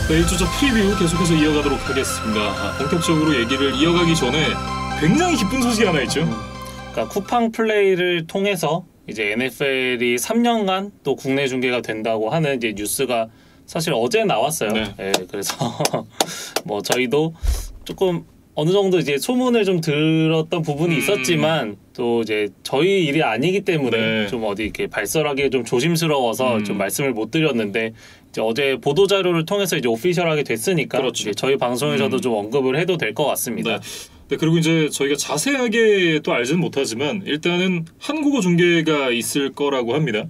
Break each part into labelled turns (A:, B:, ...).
A: 네, 1주차 프리뷰 계속해서 이어가도록 하겠습니다. 본격적으로 얘기를 이어가기 전에 굉장히 기쁜 소식이 하나 있죠.
B: 그러니까 쿠팡 플레이를 통해서 이제 NFL이 3년간 또 국내 중계가 된다고 하는 이제 뉴스가 사실 어제 나왔어요.
A: 네.
B: 네, 그래서 뭐 저희도 조금 어느 정도 이제 소문을 좀 들었던 부분이 있었지만 또 이제 저희 일이 아니기 때문에
A: 네.
B: 좀 어디 이렇게 발설하기 좀 조심스러워서 좀 말씀을 못 드렸는데 이제 어제 보도 자료를 통해서 이제 오피셜하게 됐으니까
A: 그렇죠.
B: 이제 저희 방송에서도 좀 언급을 해도 될 것 같습니다.
A: 네. 네, 그리고 이제 저희가 자세하게 또 알지는 못하지만 일단은 한국어 중계가 있을 거라고 합니다.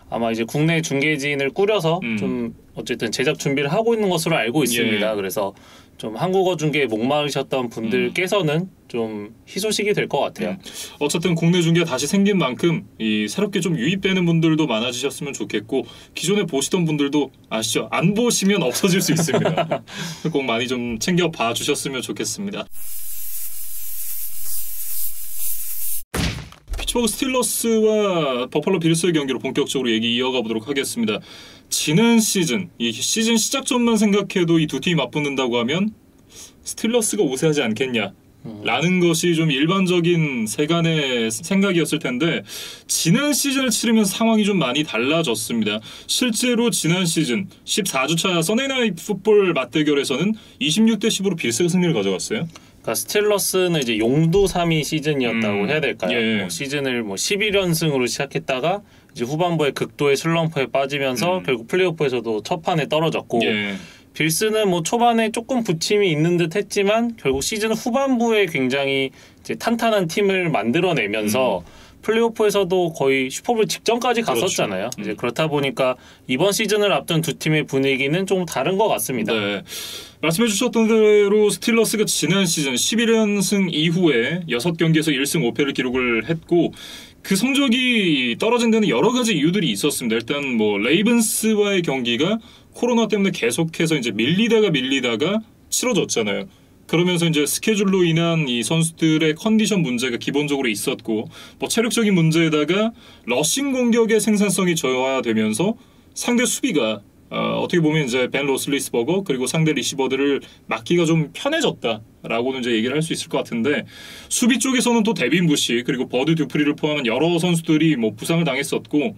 B: 아마 이제 국내 중계진을 꾸려서 좀 어쨌든 제작 준비를 하고 있는 것으로 알고 있습니다.
A: 예.
B: 그래서 좀 한국어 중계에 목마르셨던 분들께서는 좀 희소식이 될 것 같아요.
A: 어쨌든 국내 중계가 다시 생긴 만큼 이 새롭게 좀 유입되는 분들도 많아지셨으면 좋겠고 기존에 보시던 분들도 아시죠? 안 보시면 없어질 수 있습니다. 꼭 많이 좀 챙겨 봐주셨으면 좋겠습니다. 피츠버그 스틸러스와 버팔로 빌스의 경기로 본격적으로 얘기 이어가 보도록 하겠습니다. 지난 시즌, 이 시즌 시작 전만 생각해도 이 두 팀이 맞붙는다고 하면 스틸러스가 우세하지 않겠냐 라는 것이 좀 일반적인 세간의 생각이었을 텐데 지난 시즌을 치르면서 상황이 좀 많이 달라졌습니다. 실제로 지난 시즌 14주차 선데이 나잇 풋볼 맞대결에서는 26대10으로 빌스가 승리를 가져갔어요.
B: 그러니까 스틸러스는 이제 용두 3위 시즌이었다고 해야 될까요?
A: 예.
B: 뭐 시즌을 뭐 11연승으로 시작했다가 이제 후반부에 극도의 슬럼프에 빠지면서 결국 플레이오프에서도 첫 판에 떨어졌고
A: 예.
B: 빌스는 뭐 초반에 조금 부침이 있는 듯 했지만 결국 시즌 후반부에 굉장히 이제 탄탄한 팀을 만들어내면서 플레이오프에서도 거의 슈퍼볼 직전까지 갔었잖아요.
A: 그렇죠.
B: 이제 그렇다 보니까 이번 시즌을 앞둔 두 팀의 분위기는 좀 다른 것 같습니다.
A: 네. 말씀해 주셨던 대로 스틸러스가 지난 시즌 11연승 이후에 6경기에서 1승 5패를 기록을 했고 그 성적이 떨어진 데는 여러 가지 이유들이 있었습니다. 일단 뭐 레이븐스와의 경기가 코로나 때문에 계속해서 이제 밀리다가 치러졌잖아요. 그러면서 이제 스케줄로 인한 이 선수들의 컨디션 문제가 기본적으로 있었고 뭐 체력적인 문제에다가 러싱 공격의 생산성이 저하되면서 상대 수비가 어떻게 보면 이제 벤 로슬리스버거 그리고 상대 리시버들을 막기가 좀 편해졌다라고는 이제 얘기를 할 수 있을 것 같은데 수비 쪽에서는 또 데빈 부시 그리고 버드 듀프리를 포함한 여러 선수들이 뭐 부상을 당했었고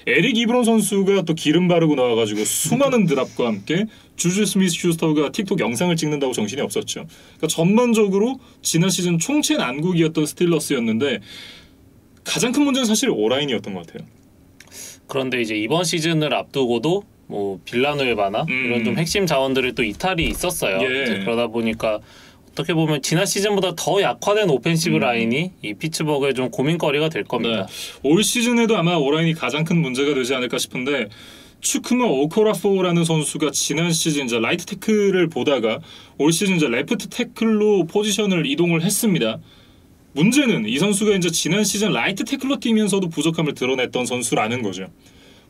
A: 에릭 이브론 선수가 또 기름 바르고 나와가지고 수많은 드랍과 함께 주주 스미스 슈스터가 틱톡 영상을 찍는다고 정신이 없었죠. 그러니까 전반적으로 지난 시즌 총체 난국이었던 스틸러스였는데 가장 큰 문제는 사실 오라인이었던 것 같아요.
B: 그런데 이제 이번 시즌을 앞두고도 뭐 빌라누에바나 이런 좀 핵심 자원들을 또 이탈이 있었어요.
A: 예.
B: 이제 그러다 보니까 어떻게 보면 지난 시즌보다 더 약화된 오펜시브 라인이 이 피츠버그의 좀 고민거리가 될 겁니다.
A: 네. 올 시즌에도 아마 오라인이 가장 큰 문제가 되지 않을까 싶은데 추크마 오코라포라는 선수가 지난 시즌 이제 라이트 태클을 보다가 올 시즌 이제 레프트 태클로 포지션을 이동을 했습니다. 문제는 이 선수가 이제 지난 시즌 라이트 태클로 뛰면서도 부족함을 드러냈던 선수라는 거죠.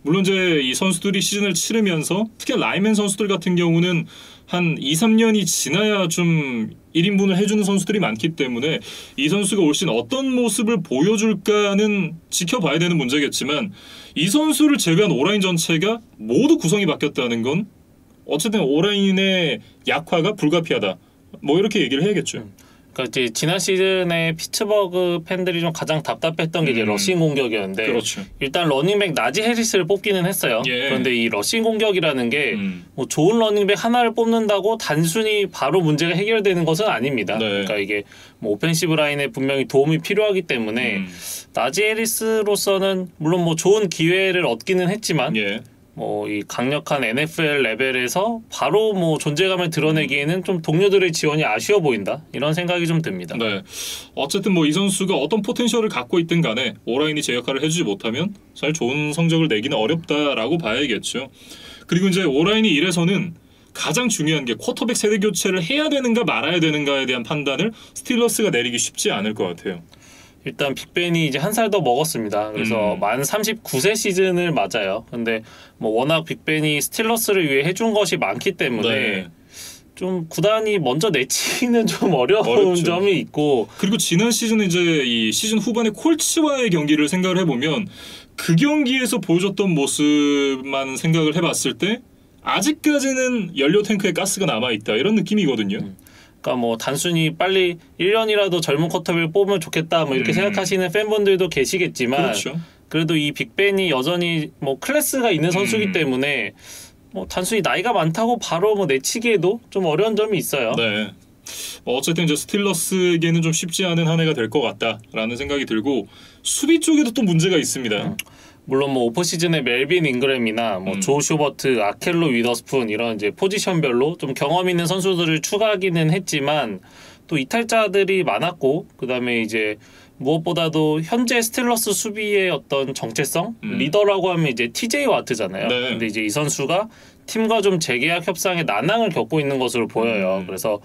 A: 물론 이제 이 선수들이 시즌을 치르면서 특히 라이맨 선수들 같은 경우는 한 2, 3년이 지나야 좀 1인분을 해주는 선수들이 많기 때문에 이 선수가 올 시즌 어떤 모습을 보여줄까는 지켜봐야 되는 문제겠지만 이 선수를 제외한 오라인 전체가 모두 구성이 바뀌었다는 건 어쨌든 오라인의 약화가 불가피하다. 뭐 이렇게 얘기를 해야겠죠.
B: 그러니까 이제 지난 시즌에 피츠버그 팬들이 좀 가장 답답했던 게 이제 러싱 공격이었는데
A: 그렇죠.
B: 일단 러닝백 나지 해리스를 뽑기는 했어요.
A: 예.
B: 그런데 이 러싱 공격이라는 게 뭐 좋은 러닝백 하나를 뽑는다고 단순히 바로 문제가 해결되는 것은 아닙니다.
A: 네.
B: 그러니까 이게 뭐 오펜시브 라인에 분명히 도움이 필요하기 때문에 나지 해리스로서는 물론 뭐 좋은 기회를 얻기는 했지만
A: 예.
B: 뭐 이 강력한 NFL 레벨에서 바로 뭐 존재감을 드러내기에는 좀 동료들의 지원이 아쉬워 보인다 이런 생각이 좀 듭니다.
A: 네. 어쨌든 뭐 이 선수가 어떤 포텐셜을 갖고 있든 간에 오라인이 제 역할을 해주지 못하면 사실 좋은 성적을 내기는 어렵다라고 봐야겠죠. 그리고 이제 오라인이 이래서는 가장 중요한 게 쿼터백 세대 교체를 해야 되는가 말아야 되는가에 대한 판단을 스틸러스가 내리기 쉽지 않을 것 같아요.
B: 일단 빅벤이 이제 한 살 더 먹었습니다. 그래서 만 39세 시즌을 맞아요. 근데 뭐 워낙 빅벤이 스틸러스를 위해 해준 것이 많기 때문에
A: 네.
B: 좀 구단이 먼저 내치기는 좀 어려운 점이 있고
A: 그리고 지난 시즌 이제 이 시즌 후반에 콜츠와의 경기를 생각을 해보면 그 경기에서 보여줬던 모습만 생각을 해봤을 때 아직까지는 연료 탱크에 가스가 남아 있다 이런 느낌이거든요.
B: 그러니까 뭐 단순히 빨리 1년이라도 젊은 쿼터백을 뽑으면 좋겠다 뭐 이렇게 생각하시는 팬분들도 계시겠지만
A: 그렇죠.
B: 그래도 이 빅벤이 여전히 뭐 클래스가 있는 선수이기 때문에 뭐 단순히 나이가 많다고 바로 뭐 내치기에도 좀 어려운 점이 있어요.
A: 네. 어쨌든 이제 스틸러스에게는 좀 쉽지 않은 한 해가 될 것 같다라는 생각이 들고 수비 쪽에도 또 문제가 있습니다.
B: 물론 뭐 오프 시즌에 멜빈 잉그램이나 뭐 조 슈버트, 아켈로 위더스푼 이런 이제 포지션별로 좀 경험 있는 선수들을 추가하기는 했지만 또 이탈자들이 많았고 그다음에 이제 무엇보다도 현재 스틸러스 수비의 어떤 정체성 리더라고 하면 이제 TJ 와트잖아요.
A: 네.
B: 근데 이제 이 선수가 팀과 좀 재계약 협상에 난항을 겪고 있는 것으로 보여요. 그래서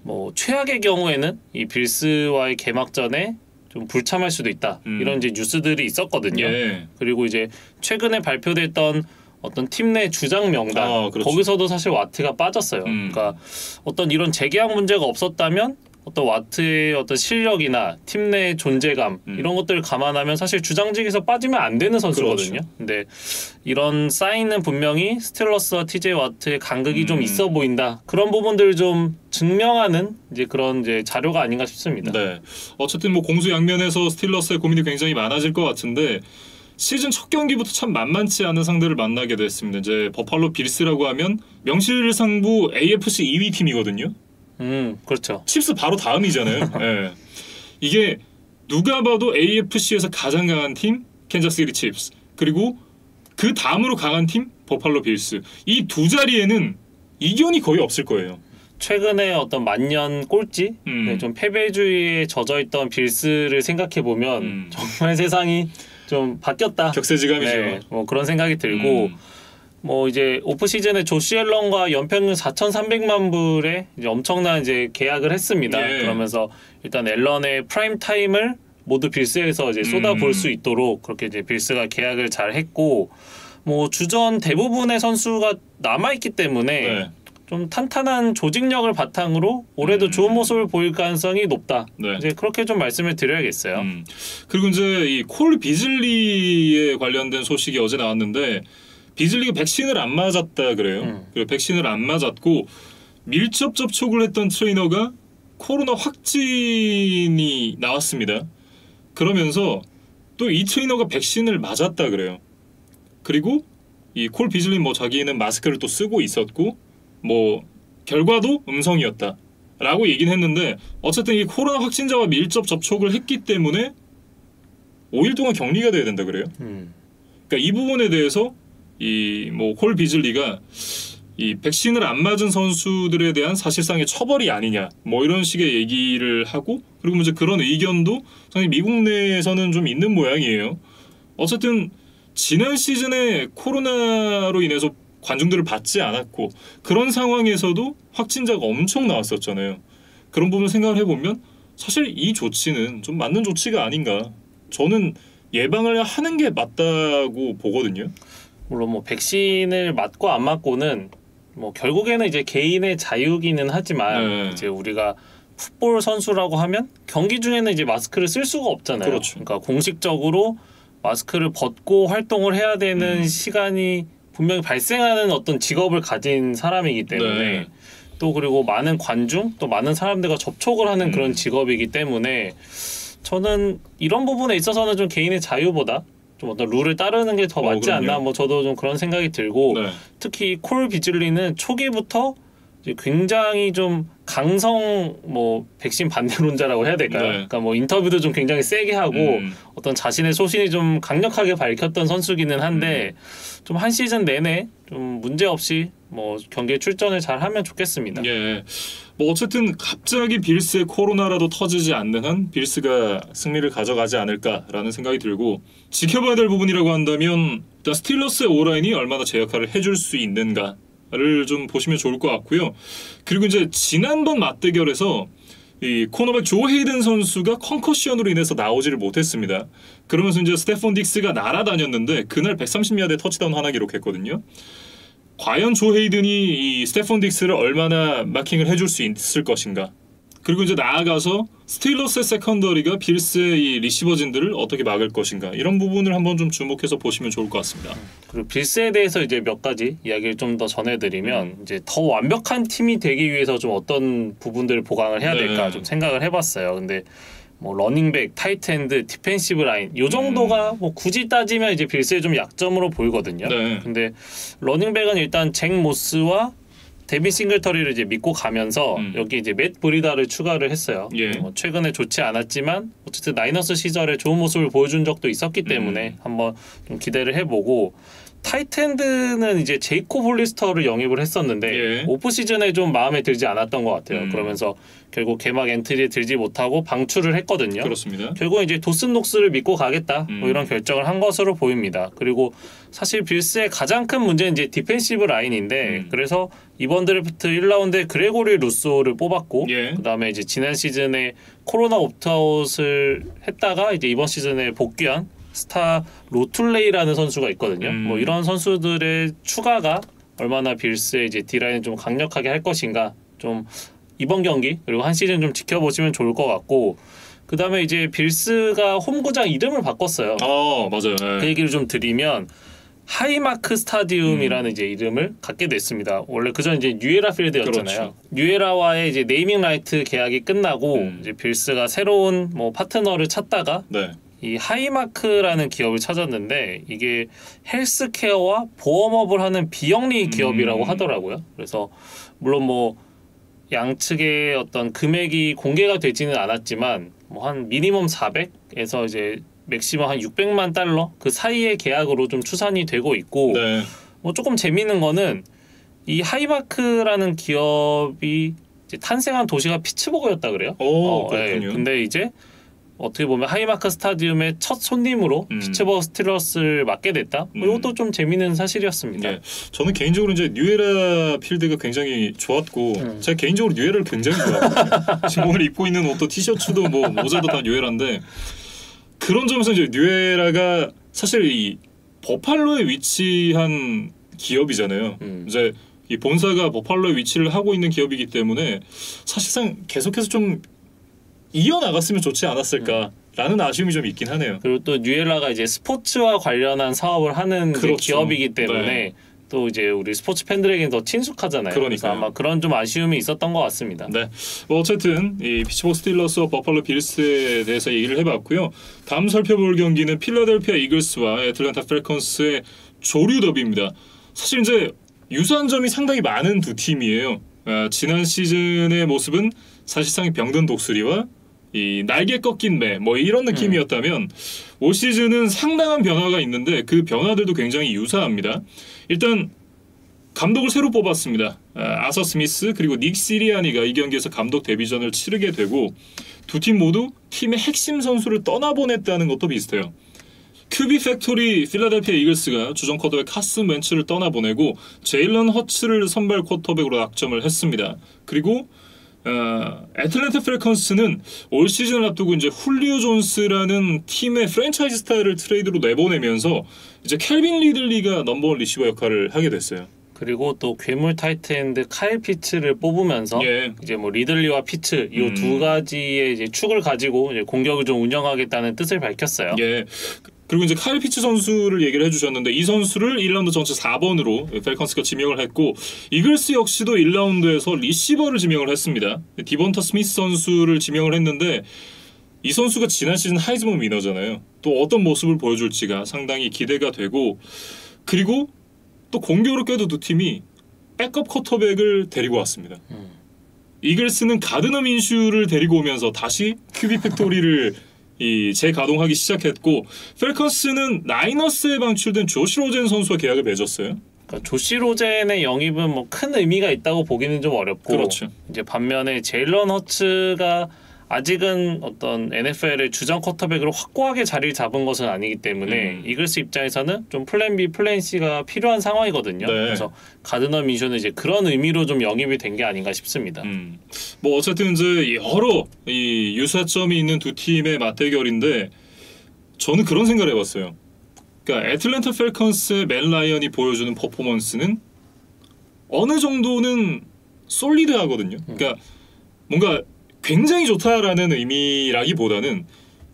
B: 뭐 최악의 경우에는 이 빌스와의 개막전에 좀 불참할 수도 있다. 이런 이제 뉴스들이 있었거든요.
A: 예.
B: 그리고 이제 최근에 발표됐던 어떤 팀 내 주장 명단
A: 그렇죠.
B: 거기서도 사실 와트가 빠졌어요. 그러니까 어떤 이런 재계약 문제가 없었다면 어떤 와트의 어떤 실력이나 팀 내 존재감 이런 것들을 감안하면 사실 주장직에서 빠지면 안 되는 선수거든요.
A: 그렇죠.
B: 근데 이런 사인은 분명히 스틸러스와 TJ 와트의 간극이 좀 있어 보인다. 그런 부분들을 좀 증명하는 이제 그런 이제 자료가 아닌가 싶습니다.
A: 네. 어쨌든 뭐 공수 양면에서 스틸러스의 고민이 굉장히 많아질 것 같은데 시즌 첫 경기부터 참 만만치 않은 상대를 만나게 됐습니다. 이제 버팔로 빌스라고 하면 명실상부 AFC 2위 팀이거든요.
B: 그렇죠.
A: 칩스 바로 다음이잖아요. 예. 이게 누가 봐도 AFC에서 가장 강한 팀 캔자스시티 칩스 그리고 그 다음으로 강한 팀 버팔로 빌스 이 두 자리에는 이견이 거의 없을 거예요.
B: 최근에 어떤 만년 꼴찌, 네, 좀 패배주의에 젖어있던 빌스를 생각해 보면 정말 세상이 좀 바뀌었다.
A: 격세지감이죠.
B: 네, 뭐 그런 생각이 들고 뭐 이제 오프 시즌에 조시 앨런과 연평균 4,300만 불의 이제 엄청난 이제 계약을 했습니다.
A: 예.
B: 그러면서 일단 앨런의 프라임 타임을 모두 빌스에서 이제 쏟아볼 수 있도록 그렇게 이제 빌스가 계약을 잘 했고 뭐 주전 대부분의 선수가 남아 있기 때문에
A: 네.
B: 좀 탄탄한 조직력을 바탕으로 올해도 좋은 모습을 보일 가능성이 높다.
A: 네.
B: 이제 그렇게 좀 말씀을 드려야겠어요.
A: 그리고 이제 이 콜 비즐리에 관련된 소식이 어제 나왔는데 비즐리가 백신을 안 맞았다 그래요. 그리고 백신을 안 맞았고 밀접 접촉을 했던 트레이너가 코로나 확진이 나왔습니다. 그러면서 또 이 트레이너가 백신을 맞았다 그래요. 그리고 이 콜 비즐리 뭐 자기는 마스크를 또 쓰고 있었고 뭐 결과도 음성이었다라고 얘기는 했는데 어쨌든 이 코로나 확진자와 밀접 접촉을 했기 때문에 5일 동안 격리가 돼야 된다 그래요. 그러니까 이 부분에 대해서 이 뭐 콜 비즐리가 이 백신을 안 맞은 선수들에 대한 사실상의 처벌이 아니냐 뭐 이런 식의 얘기를 하고 그리고 이제 그런 의견도 사실 미국 내에서는 좀 있는 모양이에요. 어쨌든 지난 시즌에 코로나로 인해서 관중들을 받지 않았고 그런 상황에서도 확진자가 엄청 나왔었잖아요. 그런 부분 생각을 해보면 사실 이 조치는 좀 맞는 조치가 아닌가. 저는 예방을 하는 게 맞다고 보거든요.
B: 물론 뭐 백신을 맞고 안 맞고는 뭐 결국에는 이제 개인의 자유기는 하지만 이제 우리가 풋볼 선수라고 하면 경기 중에는 이제 마스크를 쓸 수가 없잖아요.
A: 그렇죠.
B: 그러니까 공식적으로 마스크를 벗고 활동을 해야 되는 시간이 분명히 발생하는 어떤 직업을 가진 사람이기 때문에 또 그리고 많은 관중 또 많은 사람들과 접촉을 하는 그런 직업이기 때문에 저는 이런 부분에 있어서는 좀 개인의 자유보다 좀 어떤 룰을 따르는 게 더 맞지 않나 뭐 저도 좀 그런 생각이 들고 특히 콜 비즐리는 초기부터 이제 굉장히 좀 강성 뭐 백신 반대론자라고 해야 될까요? 그러니까 뭐 인터뷰도 좀 굉장히 세게 하고 어떤 자신의 소신이 좀 강력하게 밝혔던 선수기는 한데 좀 한 시즌 내내 좀 문제 없이 뭐 경기에 출전을 잘 하면 좋겠습니다.
A: 예. 뭐 어쨌든 갑자기 빌스의 코로나라도 터지지 않는 한 빌스가 승리를 가져가지 않을까라는 생각이 들고 지켜봐야 될 부분이라고 한다면 일단 스틸러스의 오라인이 얼마나 제 역할을 해줄 수 있는가를 좀 보시면 좋을 것 같고요. 그리고 이제 지난번 맞대결에서 이 코너백 조 헤이든 선수가 컨커션으로 인해서 나오지를 못했습니다. 그러면서 이제 스테폰 딕스가 날아다녔는데 그날 130야드 터치다운 하나 기록했거든요. 과연 조 헤이든이 이 스테폰 딕스를 얼마나 마킹을 해줄 수 있을 것인가? 그리고 이제 나아가서 스틸러스의 세컨더리가 빌스의 이 리시버진들을 어떻게 막을 것인가 이런 부분을 한번 좀 주목해서 보시면 좋을 것 같습니다.
B: 그리고 빌스에 대해서 이제 몇 가지 이야기를 좀 더 전해드리면 이제 더 완벽한 팀이 되기 위해서 좀 어떤 부분들을 보강을 해야 될까 좀 생각을 해봤어요. 근데 뭐 러닝백, 타이트엔드, 디펜시브 라인 요 정도가 뭐 굳이 따지면 이제 빌스의 좀 약점으로 보이거든요.
A: 네.
B: 근데 러닝백은 일단 잭 모스와 데빈 싱글터리를 이제 믿고 가면서 여기 이제 맷 브리다를 추가를 했어요.
A: 예.
B: 뭐 최근에 좋지 않았지만 어쨌든 나이너스 시절에 좋은 모습을 보여준 적도 있었기 때문에 한번 좀 기대를 해보고 타이트엔드는 이제 제이콥 홀리스터를 영입을 했었는데
A: 예.
B: 오프 시즌에 좀 마음에 들지 않았던 것 같아요. 그러면서 결국 개막 엔트리에 들지 못하고 방출을 했거든요.
A: 그렇습니다.
B: 결국 이제 도슨 녹스를 믿고 가겠다 뭐 이런 결정을 한 것으로 보입니다. 그리고 사실 빌스의 가장 큰 문제는 이제 디펜시브 라인인데 그래서 이번 드래프트 1라운드에 그레고리 루소를 뽑았고
A: 예.
B: 그다음에 이제 지난 시즌에 코로나 옵트아웃을 했다가 이제 이번 시즌에 복귀한 스타 로툴레이라는 선수가 있거든요. 뭐 이런 선수들의 추가가 얼마나 빌스의 이제 디라인을 좀 강력하게 할 것인가 좀 이번 경기 그리고 한 시즌 좀 지켜보시면 좋을 것 같고 그다음에 이제 빌스가 홈구장 이름을 바꿨어요.
A: 맞아요. 네.
B: 그 얘기를 좀 드리면 하이마크 스타디움이라는 이제 이름을 갖게 됐습니다. 원래 그전 이제 뉴에라 필드였잖아요.
A: 그렇죠.
B: 뉴에라와의 이제 네이밍 라이트 계약이 끝나고 이제 빌스가 새로운 뭐 파트너를 찾다가
A: 네.
B: 이 하이마크라는 기업을 찾았는데 이게 헬스케어와 보험업을 하는 비영리 기업이라고 하더라고요. 그래서 물론 뭐 양측의 어떤 금액이 공개가 되지는 않았지만 뭐 한 미니멈 400에서 이제 맥시멈 한 600만 달러 그 사이의 계약으로 좀 추산이 되고 있고
A: 네.
B: 뭐 조금 재미있는 거는 이 하이마크라는 기업이 이제 탄생한 도시가 피츠버그였다 그래요.
A: 그렇군요.
B: 네. 근데 이제 어떻게 보면 하이마크 스타디움의 첫 손님으로 피츠버그 스틸러스를 맡게 됐다. 이것도 좀 재미있는 사실이었습니다.
A: 네. 저는 개인적으로 이제 뉴에라 필드가 굉장히 좋았고 제가 개인적으로 뉴에라를 굉장히 좋아하거든요. 지금 오늘 입고 있는 옷도 티셔츠도 뭐 모자도 다 뉴에라인데 그런 점에서 이제 뉴에라가 사실 이 버팔로에 위치한 기업이잖아요. 이제 이 본사가 버팔로에 위치를 하고 있는 기업이기 때문에 사실상 계속해서 좀 이어나갔으면 좋지 않았을까라는 아쉬움이 좀 있긴 하네요.
B: 그리고 또 뉴에라가 이제 스포츠와 관련한 사업을 하는
A: 그렇죠.
B: 기업이기 때문에
A: 네.
B: 또 이제 우리 스포츠 팬들에게는 더 친숙하잖아요.
A: 그러니까요.
B: 그래서 아마 그런 좀 아쉬움이 있었던 것 같습니다.
A: 네, 뭐 어쨌든 이 피츠버그 스틸러스와 버팔로 빌스에 대해서 얘기를 해봤고요. 다음 살펴볼 경기는 필라델피아 이글스와 애틀랜타 펠컨스의 조류 더비입니다. 사실 이제 유사한 점이 상당히 많은 두 팀이에요. 지난 시즌의 모습은 사실상 병든 독수리와 이 날개 꺾인 매 뭐 이런 느낌이었다면 올 시즌은 상당한 변화가 있는데 그 변화들도 굉장히 유사합니다. 일단 감독을 새로 뽑았습니다. 아서 스미스 그리고 닉 시리아니가 이 경기에서 감독 데뷔전을 치르게 되고 두 팀 모두 팀의 핵심 선수를 떠나보냈다는 것도 비슷해요. 큐비 팩토리 필라델피아 이글스가 주전 쿼터백 카슨 웬츠를 떠나보내고 제일런 허츠를 선발 쿼터백으로 낙점을 했습니다. 그리고 애틀랜타 펠컨스는 올 시즌을 앞두고 이제 훌리오 존스라는 팀의 프랜차이즈 스타일을 트레이드로 내보내면서 이제 켈빈 리들리가 넘버원 리시버 역할을 하게 됐어요.
B: 그리고 또 괴물 타이트엔드 카일 피츠를 뽑으면서
A: 예.
B: 이제 뭐 리들리와 피츠 이 두 가지의 이제 축을 가지고 이제 공격을 좀 운영하겠다는 뜻을 밝혔어요.
A: 예. 그리고 이제 카일 피츠 선수를 얘기를 해주셨는데 이 선수를 1라운드 전체 4번으로 펠컨스가 지명을 했고 이글스 역시도 1라운드에서 리시버를 지명을 했습니다. 디본타 스미스 선수를 지명을 했는데 이 선수가 지난 시즌 하이즈먼 위너잖아요. 또 어떤 모습을 보여줄지가 상당히 기대가 되고 그리고 또 공교롭게도 두 팀이 백업 쿼터백을 데리고 왔습니다. 이글스는 가드너 민슈를 데리고 오면서 다시 큐비 팩토리를 재가동하기 시작했고 펠컨스는 나이너스에 방출된 조시 로젠 선수와 계약을 맺었어요.
B: 그러니까 조시 로젠의 영입은 뭐 큰 의미가 있다고 보기는 좀 어렵고
A: 그렇죠.
B: 이제 반면에 제일런 허츠가 아직은 어떤 NFL의 주전 쿼터백으로 확고하게 자리를 잡은 것은 아니기 때문에 이글스 입장에서는 좀 플랜 B, 플랜 C가 필요한 상황이거든요.
A: 네.
B: 그래서 가드너 민쇼는 이제 그런 의미로 좀 영입이 된 게 아닌가 싶습니다.
A: 뭐 어쨌든 이제 여러 이 유사점이 있는 두 팀의 맞대결인데 저는 그런 생각을 해봤어요. 그러니까 애틀랜타 펠컨스의 맨 라이언이 보여주는 퍼포먼스는 어느 정도는 솔리드하거든요. 그러니까 뭔가 굉장히 좋다라는 의미라기보다는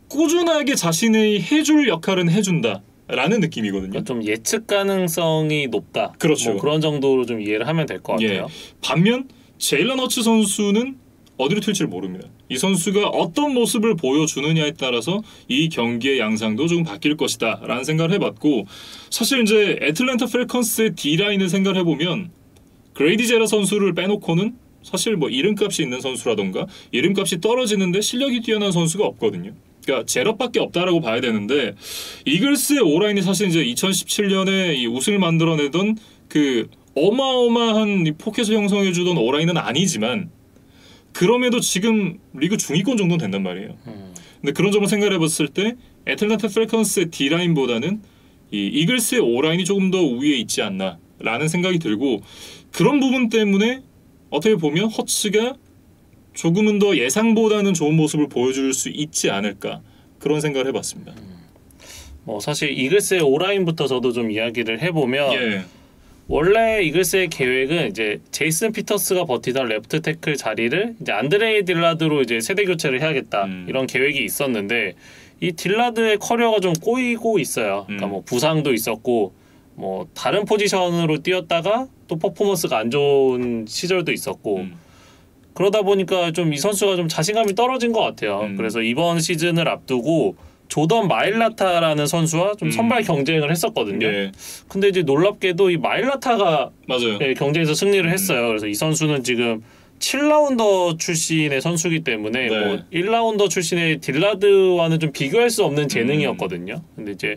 A: 꾸준하게 자신의 해줄 역할은 해준다라는 느낌이거든요.
B: 그러니까 좀 예측 가능성이 높다.
A: 그렇죠.
B: 뭐 그런 정도로 좀 이해를 하면 될 것 같아요.
A: 반면 제일런 허츠 선수는 어디로 튈지를 모릅니다. 이 선수가 어떤 모습을 보여주느냐에 따라서 이 경기의 양상도 조금 바뀔 것이다 라는 생각을 해봤고, 사실 이제 애틀랜타 펠컨스의 D라인을 생각을 해보면 그레이디 제라 선수를 빼놓고는 사실 뭐 이름값이 있는 선수라던가 이름값이 떨어지는데 실력이 뛰어난 선수가 없거든요. 그러니까 제럿밖에 없다라고 봐야 되는데, 이글스의 오라인이 사실 이제 2017년에 이 우승을 만들어내던 그 어마어마한 이 포켓을 형성해주던 오라인은 아니지만 그럼에도 지금 리그 중위권 정도는 된단 말이에요. 근데 그런 점을 생각해봤을 때 애틀랜타 펠컨스의 D라인보다는 이 이글스의 오라인이 조금 더 우위에 있지 않나라는 생각이 들고, 그런 부분 때문에 어떻게 보면 허츠가 조금은 더 예상보다는 좋은 모습을 보여줄 수 있지 않을까, 그런 생각을 해봤습니다.
B: 뭐 사실 이글스의 오라인부터 저도 좀 이야기를 해보면 원래 이글스의 계획은 이제 제이슨 피터스가 버티던 레프트 태클 자리를 이제 안드레이 딜라드로 이제 세대 교체를 해야겠다 이런 계획이 있었는데, 이 딜라드의 커리어가 좀 꼬이고 있어요. 그러니까 뭐 부상도 있었고 뭐 다른 포지션으로 뛰었다가 또 퍼포먼스가 안 좋은 시절도 있었고 그러다 보니까 좀 이 선수가 좀 자신감이 떨어진 것 같아요. 그래서 이번 시즌을 앞두고 조던 마일라타라는 선수와 좀 선발 경쟁을 했었거든요. 근데 이제 놀랍게도 이 마일라타가
A: 맞아요.
B: 경쟁에서 승리를 했어요. 그래서 이 선수는 지금 7라운더 출신의 선수이기 때문에 뭐 1라운더 출신의 딜라드와는 좀 비교할 수 없는 재능이었거든요. 근데 이제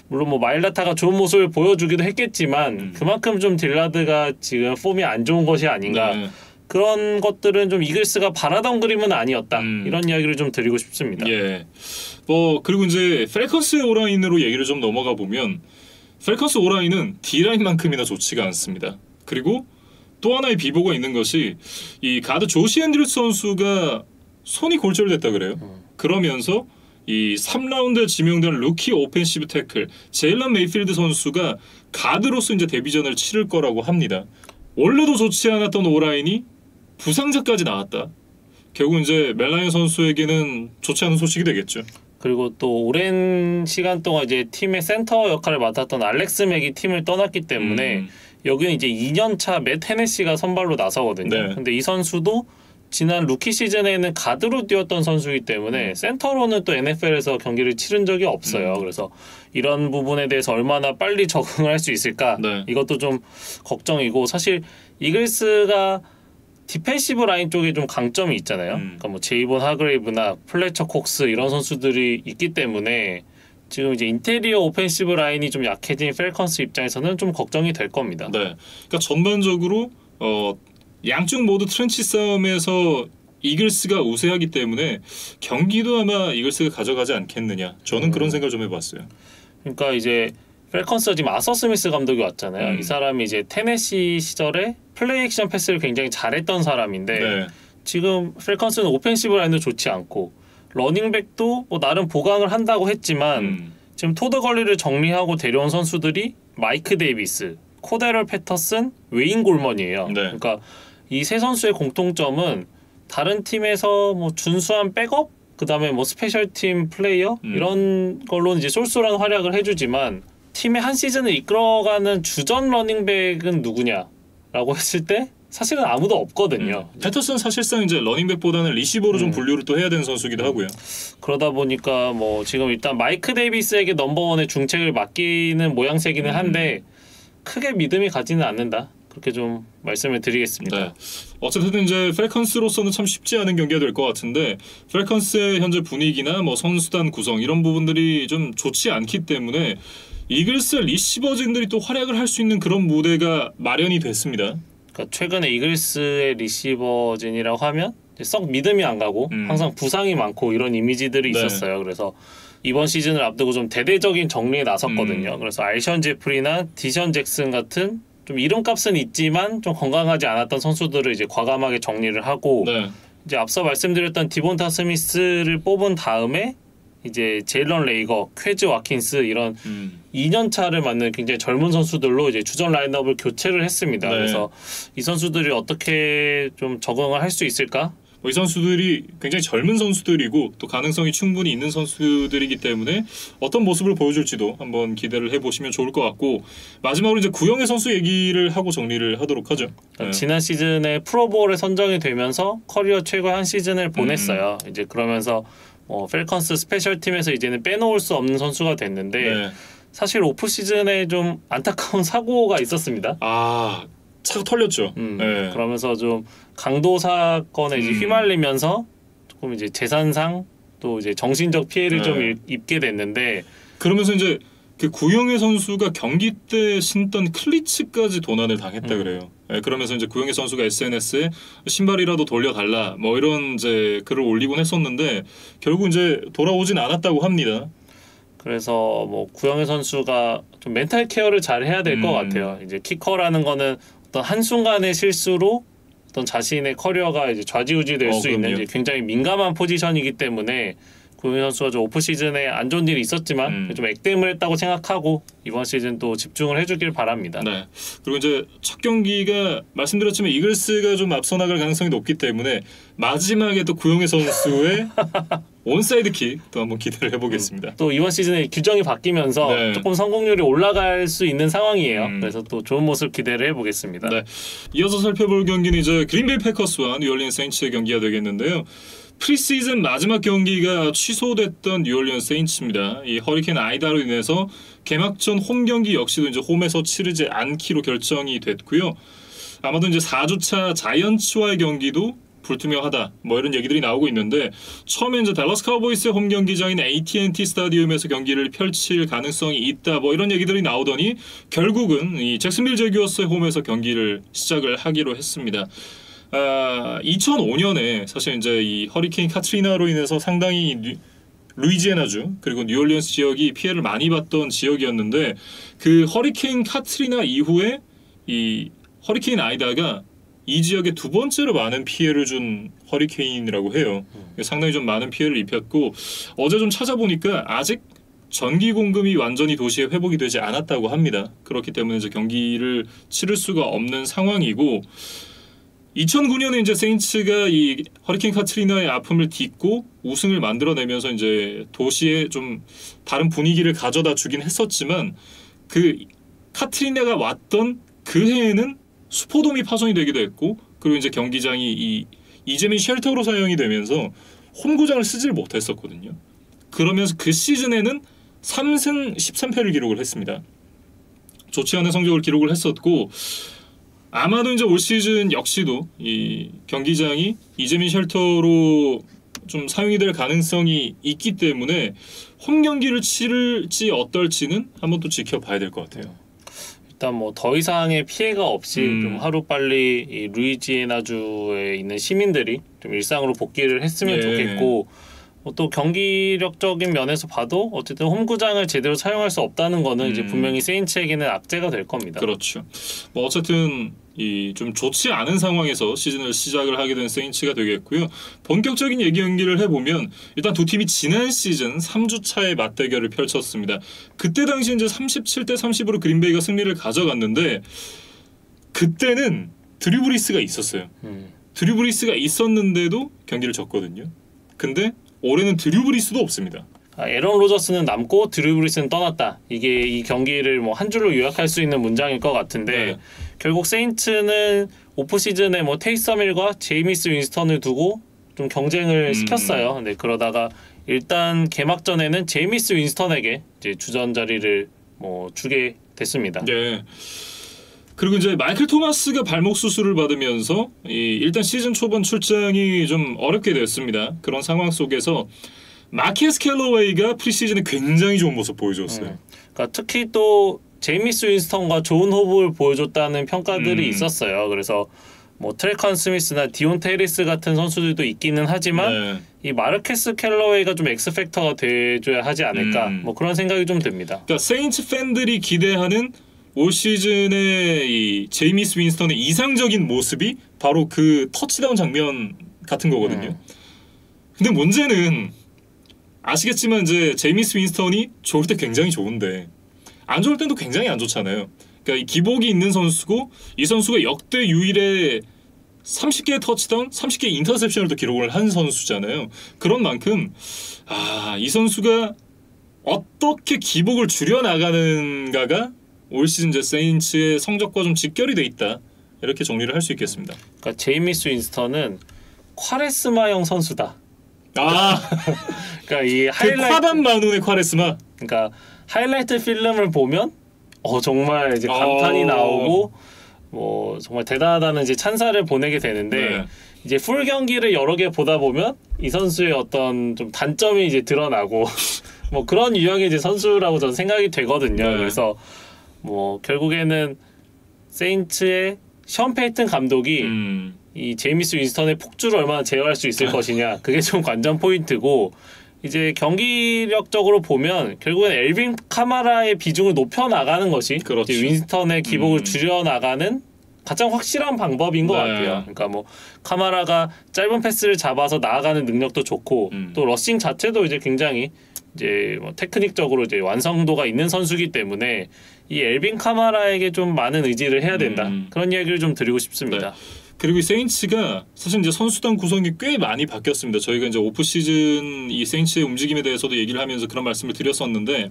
B: 물론 뭐 마일라타가 좋은 모습을 보여주기도 했겠지만 그만큼 좀 딜라드가 지금 폼이 안 좋은 것이 아닌가. 그런 것들은 좀 이글스가 바라던 그림은 아니었다. 이런 이야기를 좀 드리고 싶습니다.
A: 뭐 그리고 이제 펠컨스 오라인으로 얘기를 좀 넘어가 보면, 펠컨스 오라인은 D라인만큼이나 좋지가 않습니다. 그리고 또 하나의 비보가 있는 것이 이 가드 조시 앤드류스 선수가 손이 골절됐다 그래요. 그러면서 이 3라운드에 지명된 루키 오펜시브 태클 제일런 메이필드 선수가 가드로서 이제 데뷔전을 치를 거라고 합니다. 원래도 좋지 않았던 오라인이 부상자까지 나왔다. 결국 이제 멜라이언 선수에게는 좋지 않은 소식이 되겠죠.
B: 그리고 또 오랜 시간 동안 이제 팀의 센터 역할을 맡았던 알렉스 맥이 팀을 떠났기 때문에 여기는 이제 2년차 맷 헤네시가 선발로 나서거든요. 근데 이 선수도 지난 루키 시즌에는 가드로 뛰었던 선수이기 때문에 센터로는 또 NFL에서 경기를 치른 적이 없어요. 그래서 이런 부분에 대해서 얼마나 빨리 적응을 할 수 있을까, 이것도 좀 걱정이고, 사실 이글스가 디펜시브 라인 쪽에 좀 강점이 있잖아요. 그러니까 뭐 제이본 하그레이브나 플래처 콕스 이런 선수들이 있기 때문에 지금 이제 인테리어 오펜시브 라인이 좀 약해진 펠컨스 입장에서는 좀 걱정이 될 겁니다.
A: 그러니까 전반적으로 양쪽 모두 트렌치 싸움에서 이글스가 우세하기 때문에 경기도 아마 이글스가 가져가지 않겠느냐, 저는 그런 생각을 좀 해봤어요.
B: 그러니까 이제 펠컨스가 지금 아서 스미스 감독이 왔잖아요. 이 사람이 이제 테네시 시절에 플레이 액션 패스를 굉장히 잘했던 사람인데 지금 펠컨스는 오펜시브 라인도 좋지 않고 러닝백도 뭐 나름 보강을 한다고 했지만 지금 토드 걸리를 정리하고 데려온 선수들이 마이크 데이비스, 코데럴 패터슨, 웨인 골먼이에요. 그러니까 이 세 선수의 공통점은 다른 팀에서 뭐 준수한 백업, 그 다음에 뭐 스페셜팀 플레이어 이런 걸로 이제 쏠쏠한 활약을 해주지만 팀의 한 시즌을 이끌어가는 주전 러닝백은 누구냐라고 했을 때 사실은 아무도 없거든요.
A: 패터슨 사실상 이제 러닝백보다는 리시버로 좀 분류를 또 해야 되는 선수기도 하고요.
B: 그러다 보니까 뭐 지금 일단 마이크 데이비스에게 넘버원의 중책을 맡기는 모양새기는 한데 크게 믿음이 가지는 않는다. 그렇게 좀 말씀을 드리겠습니다.
A: 어쨌든 이제 펠컨스로서는 참 쉽지 않은 경기가 될 것 같은데, 펠컨스의 현재 분위기나 뭐 선수단 구성 이런 부분들이 좀 좋지 않기 때문에 이글스 리시버진들이 또 활약을 할 수 있는 그런 무대가 마련이 됐습니다.
B: 그러니까 최근에 이글스의 리시버진이라고 하면 썩 믿음이 안 가고 항상 부상이 많고 이런 이미지들이 있었어요. 그래서 이번 시즌을 앞두고 좀 대대적인 정리에 나섰거든요. 그래서 알션 제프리나 디션 잭슨 같은 좀 이름값은 있지만 좀 건강하지 않았던 선수들을 이제 과감하게 정리를 하고 이제 앞서 말씀드렸던 디본타 스미스를 뽑은 다음에 이제 제일런 레이거, 퀘즈 와킨스 이런 2년 차를 맞는 굉장히 젊은 선수들로 이제 주전 라인업을 교체를 했습니다. 그래서 이 선수들이 어떻게 좀 적응을 할 수 있을까?
A: 이 선수들이 굉장히 젊은 선수들이고 또 가능성이 충분히 있는 선수들이기 때문에 어떤 모습을 보여줄지도 한번 기대를 해보시면 좋을 것 같고 마지막으로 이제 구영애 선수 얘기를 하고 정리를 하도록 하죠. 네.
B: 지난 시즌에 프로볼에 선정이 되면서 커리어 최고의 한 시즌을 보냈어요. 이제 그러면서 펠컨스 스페셜 팀에서 이제는 빼놓을 수 없는 선수가 됐는데
A: 네.
B: 사실 오프 시즌에 좀 안타까운 사고가 있었습니다.
A: 차가 털렸죠. 네.
B: 그러면서 좀 강도 사건에 이제 휘말리면서 조금 이제 재산상 또 이제 정신적 피해를 좀 입게 됐는데
A: 그러면서 이제 그 구영애 선수가 경기 때 신던 클리츠까지 도난을 당했다 그래요. 네, 그러면서 이제 구영애 선수가 SNS에 신발이라도 돌려달라 뭐 이런 이제 글을 올리곤 했었는데 결국 이제 돌아오진 않았다고 합니다.
B: 그래서 뭐 구영애 선수가 좀 멘탈 케어를 잘 해야 될 것 같아요. 이제 키커라는 거는 어떤 한순간의 실수로 어떤 자신의 커리어가 이제 좌지우지 될 수 있는 이제 굉장히 민감한 포지션이기 때문에 구영애 선수가 좀 오프 시즌에 안 좋은 일이 있었지만 좀 액땜을 했다고 생각하고 이번 시즌 또 집중을 해주길 바랍니다.
A: 네. 그리고 이제 첫 경기가 말씀드렸지만 이글스가 좀 앞서 나갈 가능성이 높기 때문에 마지막에 또 구영애 선수의 온사이드 킥도 한번 기대를 해보겠습니다.
B: 또 이번 시즌에 규정이 바뀌면서 조금 성공률이 올라갈 수 있는 상황이에요. 그래서 또 좋은 모습 기대를 해보겠습니다.
A: 네. 이어서 살펴볼 경기는 이제 그린베이 패커스와 뉴올리언스 세인츠의 경기가 되겠는데요. 프리시즌 마지막 경기가 취소됐던 뉴올리언스 세인츠입니다. 이 허리케인 아이다로 인해서 개막전 홈 경기 역시도 이제 홈에서 치르지 않기로 결정이 됐고요. 아마도 이제 4주차 자이언츠와의 경기도 불투명하다 뭐 이런 얘기들이 나오고 있는데 처음에 이제 달러스 카우보이스의 홈 경기장인 AT&T 스타디움에서 경기를 펼칠 가능성이 있다 뭐 이런 얘기들이 나오더니 결국은 이 잭슨빌 제규어스의 홈에서 경기를 시작을 하기로 했습니다. 2005년에 사실 이제 이 허리케인 카트리나로 인해서 상당히 루이지애나주 그리고 뉴올리언스 지역이 피해를 많이 봤던 지역이었는데 그 허리케인 카트리나 이후에 이 허리케인 아이다가 이 지역에 두 번째로 많은 피해를 준 허리케인이라고 해요. 상당히 좀 많은 피해를 입혔고 어제 좀 찾아보니까 아직 전기 공급이 완전히 도시에 회복이 되지 않았다고 합니다. 그렇기 때문에 이제 경기를 치를 수가 없는 상황이고 2009년에 이제 세인츠가 이 허리케인 카트리나의 아픔을 딛고 우승을 만들어내면서 이제 도시에 좀 다른 분위기를 가져다 주긴 했었지만 그 카트리나가 왔던 그 해에는 수포돔이 파손이 되기도 했고 그리고 이제 경기장이 이 이재민 쉘터로 사용이 되면서 홈구장을 쓰질 못했었거든요. 그러면서 그 시즌에는 3승 13패를 기록을 했습니다. 좋지 않은 성적을 기록을 했었고 아마도 이제 올 시즌 역시도 이 경기장이 이재민 쉘터로 좀 사용이 될 가능성이 있기 때문에 홈 경기를 치를지 어떨지는 한번 또 지켜봐야 될 것 같아요.
B: 일단 뭐 더 이상의 피해가 없이 좀 하루빨리 이 루이지애나주에 있는 시민들이 좀 일상으로 복귀를 했으면 좋겠고 또 경기력적인 면에서 봐도 어쨌든 홈구장을 제대로 사용할 수 없다는 거는 이제 분명히 세인츠에게는 악재가 될 겁니다.
A: 그렇죠. 뭐 어쨌든 이 좀 좋지 않은 상황에서 시즌을 시작을 하게 된 세인츠가 되겠고요. 본격적인 얘기 연기를 해보면 일단 두 팀이 지난 시즌 3주차의 맞대결을 펼쳤습니다. 그때 당시 이제 37대 30으로 그린베이가 승리를 가져갔는데 그때는 드류 브리스가 있었어요. 드류 브리스가 있었는데도 경기를 졌거든요. 근데 올해는 드류 브리스도 없습니다.
B: 에런 로저스는 남고 드류 브리스는 떠났다. 이게 이 경기를 뭐 한 줄로 요약할 수 있는 문장일 것 같은데 결국 세인츠는 오프 시즌에 뭐 테이서 밀과 제이미스 윈스턴을 두고 좀 경쟁을 시켰어요. 근데 그러다가 일단 개막전에는 제이미스 윈스턴에게 이제 주전 자리를 뭐 주게 됐습니다.
A: 네. 그리고 이제 마이클 토마스가 발목 수술을 받으면서 일단 시즌 초반 출장이 좀 어렵게 됐습니다. 그런 상황 속에서 마키스 캘러웨이가 프리시즌에 굉장히 좋은 모습 보여줬어요.
B: 그러니까 특히 또 제이미스 윈스턴과 좋은 호흡을 보여줬다는 평가들이 있었어요. 그래서 뭐 트레컨 스미스나 디온테 해리스 같은 선수들도 있기는 하지만 이 마르케스 캘러웨이가 좀 엑스팩터가 돼줘야 하지 않을까 뭐 그런 생각이 좀 듭니다.
A: 그러니까 세인츠 팬들이 기대하는 올 시즌의 이 제이미스 윈스턴의 이상적인 모습이 바로 그 터치다운 장면 같은 거거든요. 근데 문제는 아시겠지만 이제 제이미스 윈스턴이 좋을 때 굉장히 좋은데 안 좋을 때도 굉장히 안 좋잖아요. 그러니까 이 기복이 있는 선수고 이 선수가 역대 유일의 30개 터치다운, 30개 인터셉션을 또 기록을 한 선수잖아요. 그런 만큼 이 선수가 어떻게 기복을 줄여나가는가가 올 시즌 이제 세인츠의 성적과 좀 직결이 돼 있다. 이렇게 정리를 할 수 있겠습니다.
B: 그러니까 제이미스 윈스턴은 콰레스마형 선수다. 그러니까 이 하이라이트
A: 화단 마눈의 콰레스마.
B: 그러니까 하이라이트 필름을 보면 정말 이제 감탄이 나오고 뭐 정말 대단하다는 이제 찬사를 보내게 되는데
A: 네.
B: 이제 풀 경기를 여러 개 보다 보면 이 선수의 어떤 좀 단점이 이제 드러나고 뭐 그런 유형의 이제 선수라고 저는 생각이 되거든요.
A: 네.
B: 그래서 뭐 결국에는 세인츠의 션 페이튼 감독이 이 제이미스 윈스턴의 폭주를 얼마나 제어할 수 있을 것이냐, 그게 좀 관전 포인트고, 이제 경기력적으로 보면 결국엔 엘빈 카마라의 비중을 높여 나가는 것이
A: 그렇죠.
B: 이제 윈스턴의 기복을 줄여 나가는 가장 확실한 방법인 것
A: 네.
B: 같아요. 그러니까 뭐 카마라가 짧은 패스를 잡아서 나아가는 능력도 좋고 또 러싱 자체도 이제 굉장히 이제 뭐 테크닉적으로 이제 완성도가 있는 선수이기 때문에 이 엘빈 카마라에게 좀 많은 의지를 해야 된다. 그런 이야기를 좀 드리고 싶습니다.
A: 네. 그리고 이 세인츠가 사실 이제 선수단 구성이 꽤 많이 바뀌었습니다. 저희가 이제 오프 시즌 이 세인츠의 움직임에 대해서도 얘기를 하면서 그런 말씀을 드렸었는데,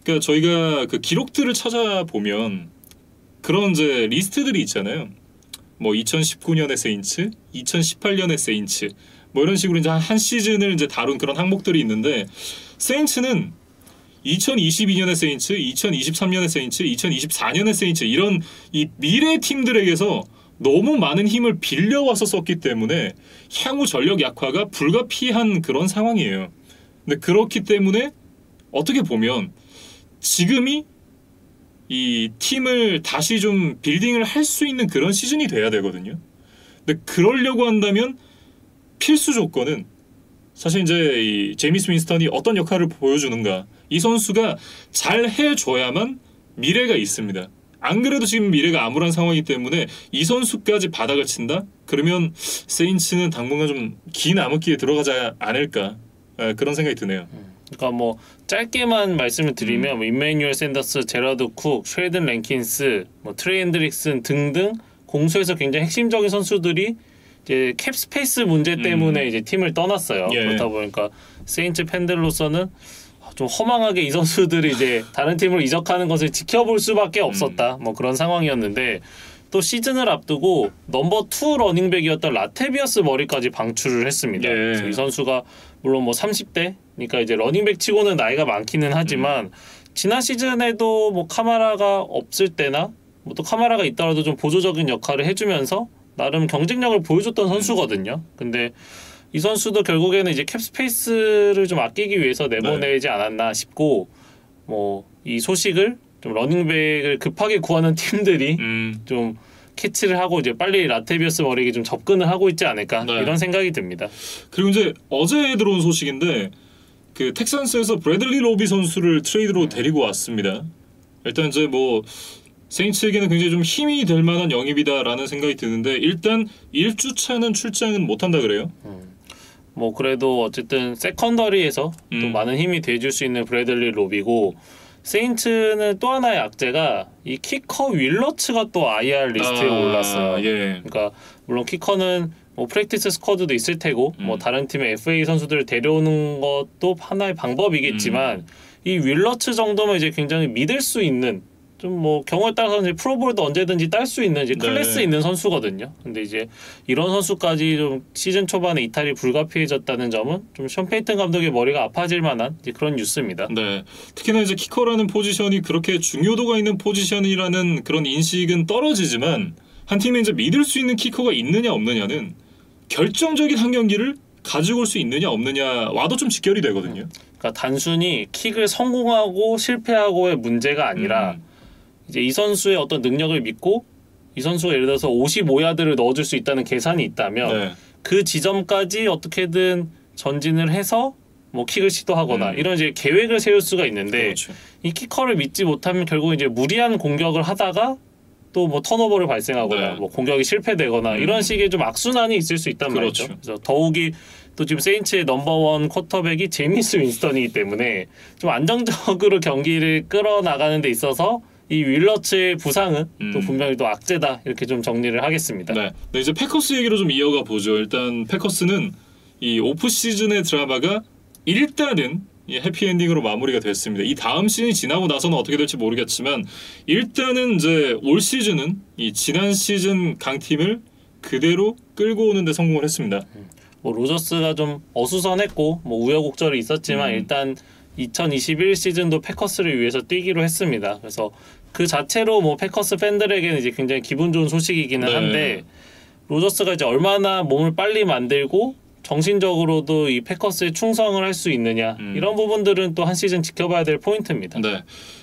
A: 그러니까 저희가 그 기록들을 찾아보면 그런 이제 리스트들이 있잖아요. 뭐 2019년의 세인츠, 2018년의 세인츠, 뭐 이런 식으로 이제 한 시즌을 이제 다룬 그런 항목들이 있는데, 세인츠는 2022년의 세인츠, 2023년의 세인츠, 2024년의 세인츠, 이런 이 미래 팀들에게서 너무 많은 힘을 빌려와서 썼기 때문에 향후 전력 약화가 불가피한 그런 상황이에요. 근데 그렇기 때문에 어떻게 보면 지금이 이 팀을 다시 좀 빌딩을 할 수 있는 그런 시즌이 돼야 되거든요. 근데 그러려고 한다면 필수 조건은 사실 이제 이 제이미스 윈스턴이 어떤 역할을 보여주는가, 이 선수가 잘 해줘야만 미래가 있습니다. 안 그래도 지금 미래가 암울한 상황이기 때문에 이 선수까지 바닥을 친다? 그러면 세인츠는 당분간 좀 긴 암흑기에 들어가지 않을까, 그런 생각이 드네요.
B: 그러니까 뭐 짧게만 말씀을 드리면 뭐 임마누엘 샌더스, 제러드 쿡, 쉐이든 랭킨스, 뭐 트레이 핸드릭슨 등등 공수에서 굉장히 핵심적인 선수들이 이제 캡 스페이스 문제 때문에 이제 팀을 떠났어요.
A: 예.
B: 그렇다 보니까 세인츠 팬들로서는 좀 허망하게 이 선수들이 이제 다른 팀으로 이적하는 것을 지켜볼 수밖에 없었다. 뭐 그런 상황이었는데, 또 시즌을 앞두고 넘버 2 러닝백이었던 라테비어스 머리까지 방출을 했습니다.
A: 예.
B: 그래서 이 선수가 물론 뭐 30대, 그러니까 이제 러닝백 치고는 나이가 많기는 하지만 지난 시즌에도 뭐 카마라가 없을 때나 뭐 또 카마라가 있더라도 좀 보조적인 역할을 해주면서 나름 경쟁력을 보여줬던 선수거든요. 근데 이 선수도 결국에는 이제 캡 스페이스를 좀 아끼기 위해서 내보내지 않았나 싶고, 뭐 이 소식을 좀 러닝백을 급하게 구하는 팀들이 좀 캐치를 하고 이제 빨리 라테비어스 머리에게 좀 접근을 하고 있지 않을까,
A: 네.
B: 이런 생각이 듭니다.
A: 그리고 이제 어제 들어온 소식인데, 그 텍산스에서 브래들리 로비 선수를 트레이드로 데리고 왔습니다. 일단 이제 뭐 세인츠에게는 굉장히 좀 힘이 될 만한 영입이다라는 생각이 드는데, 일단 1주차는 출장은 못한다 그래요.
B: 뭐 그래도 어쨌든 세컨더리에서 또 많은 힘이 돼줄 수 있는 브래들리 로비고, 세인츠는 또 하나의 악재가 이 키커 윌러츠가 또 IR 리스트에 올랐어요.
A: 예.
B: 그러니까 물론 키커는 뭐 프랙티스 스쿼드도 있을 테고 뭐 다른 팀의 FA 선수들을 데려오는 것도 하나의 방법이겠지만 이 윌러츠 정도면 이제 굉장히 믿을 수 있는, 좀 뭐 경우에 따라서 이제 프로볼도 언제든지 딸 수 있는 이제 클래스 있는 선수거든요. 근데 이제 이런 선수까지 좀 시즌 초반에 이탈이 불가피해졌다는 점은 좀 션 페이튼 감독의 머리가 아파질 만한 이제 그런 뉴스입니다.
A: 네. 특히나 이제 키커라는 포지션이 그렇게 중요도가 있는 포지션이라는 그런 인식은 떨어지지만, 한 팀에 이제 믿을 수 있는 키커가 있느냐 없느냐는 결정적인 한 경기를 가지고 올 수 있느냐 없느냐와도 좀 직결이 되거든요.
B: 그러니까 단순히 킥을 성공하고 실패하고의 문제가 아니라 이제 이 선수의 어떤 능력을 믿고 이 선수가 예를 들어서 55야드를 넣어줄 수 있다는 계산이 있다면 그 지점까지 어떻게든 전진을 해서 뭐 킥을 시도하거나 이런 이제 계획을 세울 수가 있는데,
A: 그렇죠.
B: 이 키커를 믿지 못하면 결국 이제 무리한 공격을 하다가 또 뭐 턴오버를 발생하거나 뭐 공격이 실패되거나 이런 식의 좀 악순환이 있을 수 있단
A: 그렇죠.
B: 말이죠. 그래서 더욱이 또 지금 세인츠의 넘버원 쿼터백이 제이미스 윈스턴이기 때문에 좀 안정적으로 경기를 끌어나가는 데 있어서 이 윌러츠의 부상은 또 분명히 또 악재다 이렇게 좀 정리를 하겠습니다.
A: 네. 네, 이제 패커스 얘기로 좀 이어가 보죠. 일단 패커스는 이 오프 시즌의 드라마가 일단은 이 해피엔딩으로 마무리가 됐습니다. 이 다음 시즌이 지나고 나서는 어떻게 될지 모르겠지만 일단은 이제 올 시즌은 이 지난 시즌 강팀을 그대로 끌고 오는 데 성공을 했습니다.
B: 뭐 로저스가 좀 어수선했고 뭐 우여곡절이 있었지만 일단 2021 시즌도 패커스를 위해서 뛰기로 했습니다. 그래서 그 자체로 뭐 패커스 팬들에게는 이제 굉장히 기분 좋은 소식이기는
A: 네.
B: 한데 로저스가 이제 얼마나 몸을 빨리 만들고 정신적으로도 이 패커스에 충성을 할 수 있느냐 이런 부분들은 또 한 시즌 지켜봐야 될 포인트입니다.
A: 네.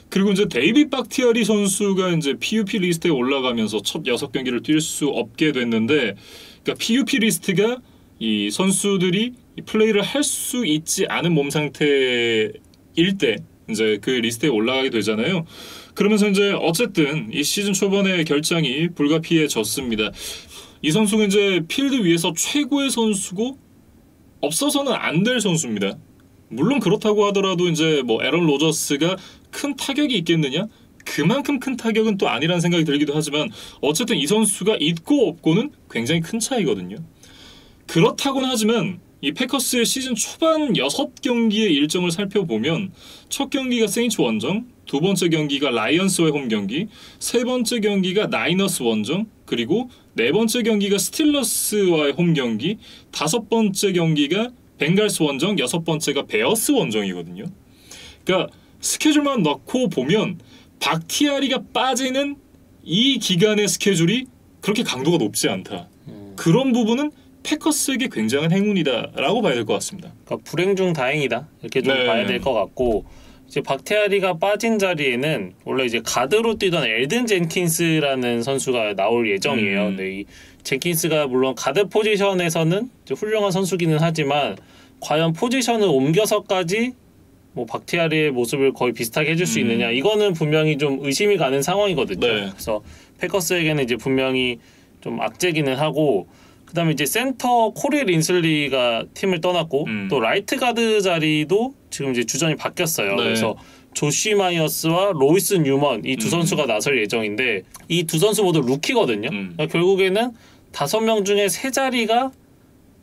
A: 그리고 이제 데이빗 박티아리 선수가 이제 PUP 리스트에 올라가면서 첫 6경기를 뛸 수 없게 됐는데, 그러니까 PUP 리스트가 이 선수들이 이 플레이를 할 수 있지 않은 몸 상태일 때 이제 그 리스트에 올라가게 되잖아요. 그러면서 이제 어쨌든 이 시즌 초반에 결장이 불가피해졌습니다. 이 선수가 이제 필드 위에서 최고의 선수고 없어서는 안 될 선수입니다. 물론 그렇다고 하더라도 이제 뭐 애런 로저스가 큰 타격이 있겠느냐? 그만큼 큰 타격은 또 아니라는 생각이 들기도 하지만 어쨌든 이 선수가 있고 없고는 굉장히 큰 차이거든요. 그렇다고는 하지만 이 패커스의 시즌 초반 6경기의 일정을 살펴보면 첫 경기가 세인츠 원정, 두 번째 경기가 라이언스와의 홈 경기, 세 번째 경기가 나이너스 원정, 그리고 네 번째 경기가 스틸러스와의 홈 경기, 다섯 번째 경기가 벵갈스 원정, 여섯 번째가 베어스 원정이거든요. 그러니까 스케줄만 넣고 보면 박티아리가 빠지는 이 기간의 스케줄이 그렇게 강도가 높지 않다. 그런 부분은 패커스에게 굉장한 행운이다라고 봐야 될 것 같습니다.
B: 그러니까 불행 중 다행이다 이렇게 좀
A: 네.
B: 봐야 될 것 같고, 이제 박테아리가 빠진 자리에는 원래 이제 가드로 뛰던 엘든 젠킨스라는 선수가 나올 예정이에요. 근데 이 젠킨스가 물론 가드 포지션에서는 이제 훌륭한 선수기는 하지만 과연 포지션을 옮겨서까지 뭐 박테아리의 모습을 거의 비슷하게 해줄 수 있느냐, 이거는 분명히 좀 의심이 가는 상황이거든요.
A: 네.
B: 그래서 패커스에게는 이제 분명히 좀 악재기는 하고, 그다음에 이제 센터 코리 린슬리가 팀을 떠났고 또 라이트 가드 자리도 지금 이제 주전이 바뀌었어요.
A: 네.
B: 그래서 조시 마이어스와 로이스 뉴먼 이 두 선수가 나설 예정인데 이 두 선수 모두 루키거든요. 그러니까 결국에는 5명 중에 3자리가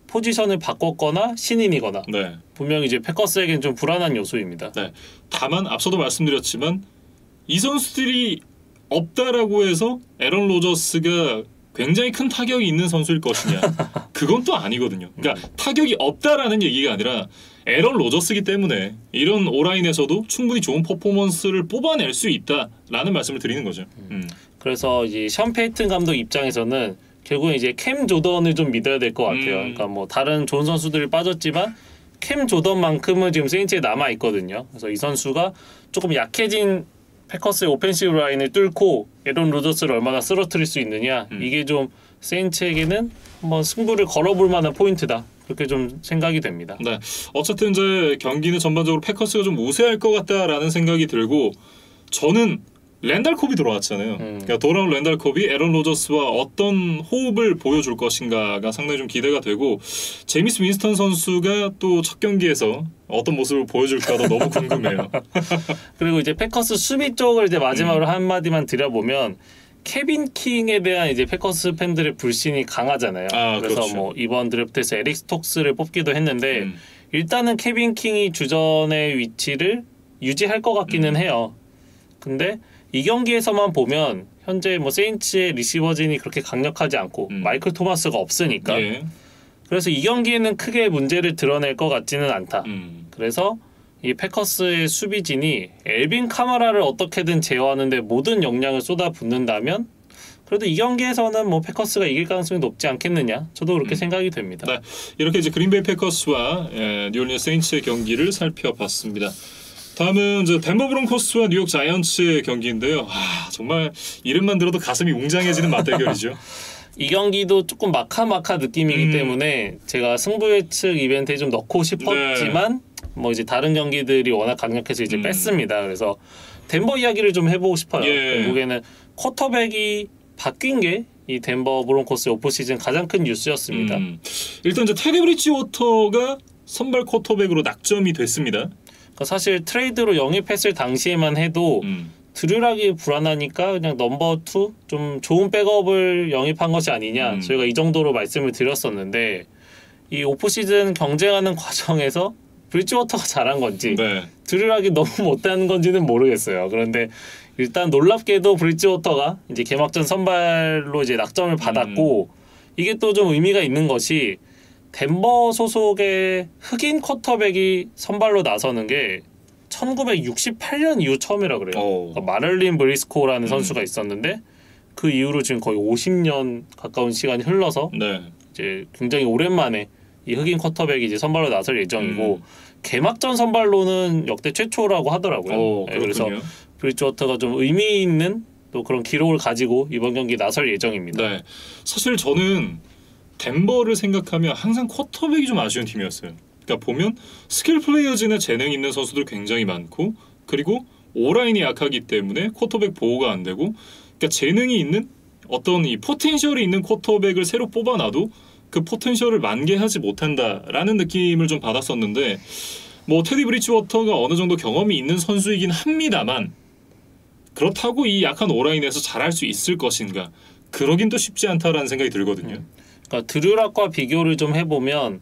B: 포지션을 바꿨거나 신인이거나
A: 네.
B: 분명히 이제 패커스에게는 좀 불안한 요소입니다.
A: 네. 다만 앞서도 말씀드렸지만 이 선수들이 없다라고 해서 애런 로저스가 굉장히 큰 타격이 있는 선수일 것이냐, 그건 또 아니거든요. 그러니까 타격이 없다라는 얘기가 아니라 애런 로저스기 때문에 이런 오라인에서도 충분히 좋은 퍼포먼스를 뽑아낼 수 있다라는 말씀을 드리는 거죠.
B: 그래서 이제 션 페이튼 감독 입장에서는 결국은 이제 캠 조던을 좀 믿어야 될 것 같아요. 그러니까 뭐 다른 좋은 선수들이 빠졌지만 캠 조던만큼은 지금 세인츠에 남아 있거든요. 그래서 이 선수가 조금 약해진 패커스의 오펜시브 라인을 뚫고 애런 로저스를 얼마나 쓰러뜨릴 수 있느냐, 이게 좀 세인츠에게는 한번 승부를 걸어볼 만한 포인트다, 그렇게 좀 생각이 됩니다.
A: 네, 어쨌든 이제 경기는 전반적으로 패커스가 좀 우세할 것 같다라는 생각이 들고, 저는 랜달 콥이 돌아왔잖아요. 그러니까 돌아온 랜달 콥이 애런 로저스와 어떤 호흡을 보여줄 것인가가 상당히 좀 기대가 되고, 제이미스 윈스턴 선수가 또 첫 경기에서 어떤 모습을 보여줄까도 너무 궁금해요.
B: 그리고 이제 패커스 수비 쪽을 이제 마지막으로 한마디만 드려보면, 케빈 킹에 대한 이제 패커스 팬들의 불신이 강하잖아요. 그래서
A: 그렇죠.
B: 뭐 이번 드래프트에서 에릭 스톡스를 뽑기도 했는데 일단은 케빈 킹이 주전의 위치를 유지할 것 같기는 해요. 근데 이 경기에서만 보면 현재 뭐 세인츠의 리시버진이 그렇게 강력하지 않고 마이클 토마스가 없으니까
A: 예.
B: 그래서 이 경기에는 크게 문제를 드러낼 것 같지는 않다. 그래서 이 패커스의 수비진이 엘빈 카마라를 어떻게든 제어하는데 모든 역량을 쏟아붓는다면 그래도 이 경기에서는 뭐 패커스가 이길 가능성이 높지 않겠느냐, 저도 그렇게 생각이 됩니다.
A: 네, 이렇게 이제 그린베이 패커스와 뉴올리언스 세인츠의 경기를 살펴봤습니다. 다음은 이제 덴버 브론코스와 뉴욕 자이언츠의 경기인데요. 정말 이름만 들어도 가슴이 웅장해지는 맞대결이죠.
B: 이 경기도 조금 마카마카 느낌이기 때문에 제가 승부 예측 이벤트에 좀 넣고 싶었지만 뭐 이제 다른 경기들이 워낙 강력해서 이제 뺐습니다. 그래서 덴버 이야기를 좀 해보고 싶어요. 결국에는 쿼터백이 바뀐 게 이 덴버 브론코스의 오프시즌 가장 큰 뉴스였습니다.
A: 일단 이제 테디 브리지워터가 선발 쿼터백으로 낙점이 됐습니다.
B: 그러니까 사실 트레이드로 영입했을 당시에만 해도 드류락이 불안하니까 그냥 넘버 2 좀 좋은 백업을 영입한 것이 아니냐. 저희가 이 정도로 말씀을 드렸었는데 이 오프 시즌 경쟁하는 과정에서 브리지워터가 잘한 건지
A: 네.
B: 드류락이 너무 못하는 건지는 모르겠어요. 그런데 일단 놀랍게도 브리지워터가 이제 개막전 선발로 이제 낙점을 받았고 이게 또 좀 의미가 있는 것이 덴버 소속의 흑인 쿼터백이 선발로 나서는 게 1968년 이후 처음이라 그래요. 그러니까 마를린 브리스코라는 선수가 있었는데 그 이후로 지금 거의 50년 가까운 시간이 흘러서
A: 네.
B: 이제 굉장히 오랜만에 이 흑인 쿼터백이 이제 선발로 나설 예정이고 개막전 선발로는 역대 최초라고 하더라고요. 네, 그래서 브리지워터가 좀 의미 있는 또 그런 기록을 가지고 이번 경기 나설 예정입니다.
A: 네. 사실 저는 덴버를 생각하면 항상 쿼터백이 좀 아쉬운 팀이었어요. 그러니까 보면 스킬 플레이어진의 재능 있는 선수들 굉장히 많고 그리고 오라인이 약하기 때문에 쿼터백 보호가 안 되고 그러니까 재능이 있는 어떤 이 포텐셜이 있는 쿼터백을 새로 뽑아놔도 그 포텐셜을 만개하지 못한다라는 느낌을 좀 받았었는데 뭐 테디 브리지워터가 어느 정도 경험이 있는 선수이긴 합니다만 그렇다고 이 약한 오라인에서 잘할 수 있을 것인가 그러긴 또 쉽지 않다라는 생각이 들거든요.
B: 그러니까 드류락과 비교를 좀 해보면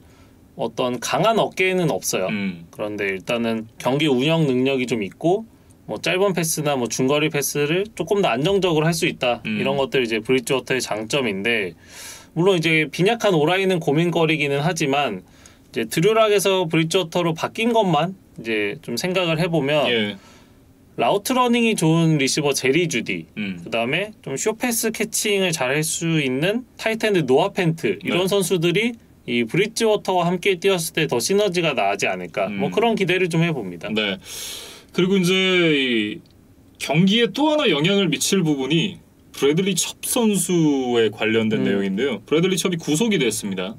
B: 어떤 강한 어깨에는 없어요. 그런데 일단은 경기 운영 능력이 좀 있고 뭐 짧은 패스나 뭐 중거리 패스를 조금 더 안정적으로 할 수 있다. 이런 것들이 이제 브리지워터의 장점인데 물론 이제 빈약한 오라인은 고민거리기는 하지만 이제 드류락에서 브리지워터로 바뀐 것만 이제 좀 생각을 해보면 라우트 러닝이 좋은 리시버 제리 주디, 그다음에 좀 쇼패스 캐칭을 잘할 수 있는 타이트엔드 노아 펜트 이런 선수들이 이 브리지워터와 함께 뛰었을 때 더 시너지가 나지 않을까 뭐 그런 기대를 좀 해봅니다.
A: 네. 그리고 이제 이 경기에 또 하나 영향을 미칠 부분이 브래들리 첩 선수에 관련된 내용인데요. 브래들리 첩이 구속이 됐습니다.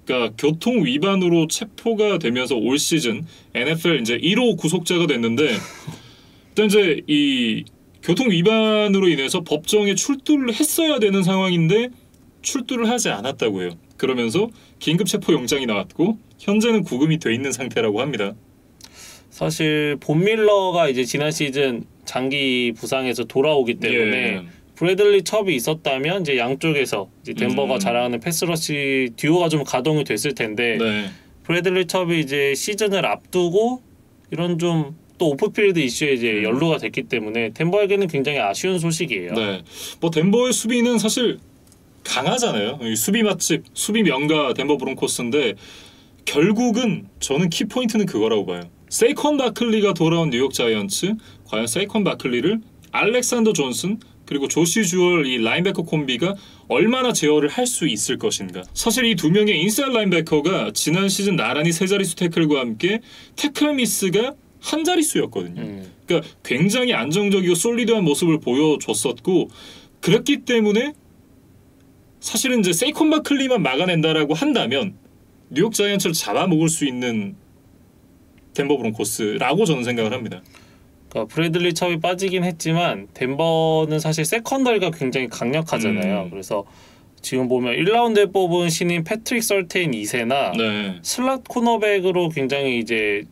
A: 그러니까 교통 위반으로 체포가 되면서 올 시즌 NFL 이제 1호 구속자가 됐는데 일단 이제 이 교통 위반으로 인해서 법정에 출두를 했어야 되는 상황인데 출두를 하지 않았다고 해요. 그러면서 긴급 체포 영장이 나왔고 현재는 구금이 돼 있는 상태라고 합니다.
B: 사실 본 밀러가 이제 지난 시즌 장기 부상에서 돌아오기 때문에 브래들리 첩이 있었다면 이제 양쪽에서 이제 덴버가 자랑하는 패스러시 듀오가 좀 가동이 됐을 텐데 브래들리 첩이 이제 시즌을 앞두고 이런 좀 또 오프필드 이슈에 이제 연루가 됐기 때문에 덴버에게는 굉장히 아쉬운 소식이에요.
A: 네, 뭐 덴버의 수비는 사실 강하잖아요. 수비 맛집, 수비 명가 덴버 브론코스인데 결국은 저는 키포인트는 그거라고 봐요. 세이콘 바클리가 돌아온 뉴욕 자이언츠, 과연 세이콘 바클리를 알렉산더 존슨 그리고 조시 주얼 이 라인베커 콤비가 얼마나 제어를 할 수 있을 것인가. 사실 이 두 명의 인사이드 라인베커가 지난 시즌 나란히 세 자릿수 태클과 함께 태클 미스가 한 자릿수였거든요. 그러니까 굉장히 안정적이고 솔리드한 모습을 보여줬었고 그렇기 때문에 사실은 이제 세이콘 바클리만 막아낸다라고 한다면 뉴욕 자이언츠를 잡아먹을 수 있는 덴버 브론코스라고 저는 생각을 합니다.
B: 그러니까 브래들리 첩이 빠지긴 했지만 덴버는 사실 세컨더리가 굉장히 강력하잖아요. 그래서 지금 보면 1라운드에 뽑은 신인 패트릭 설테인 2세나 슬롯 코너백으로 굉장히 이제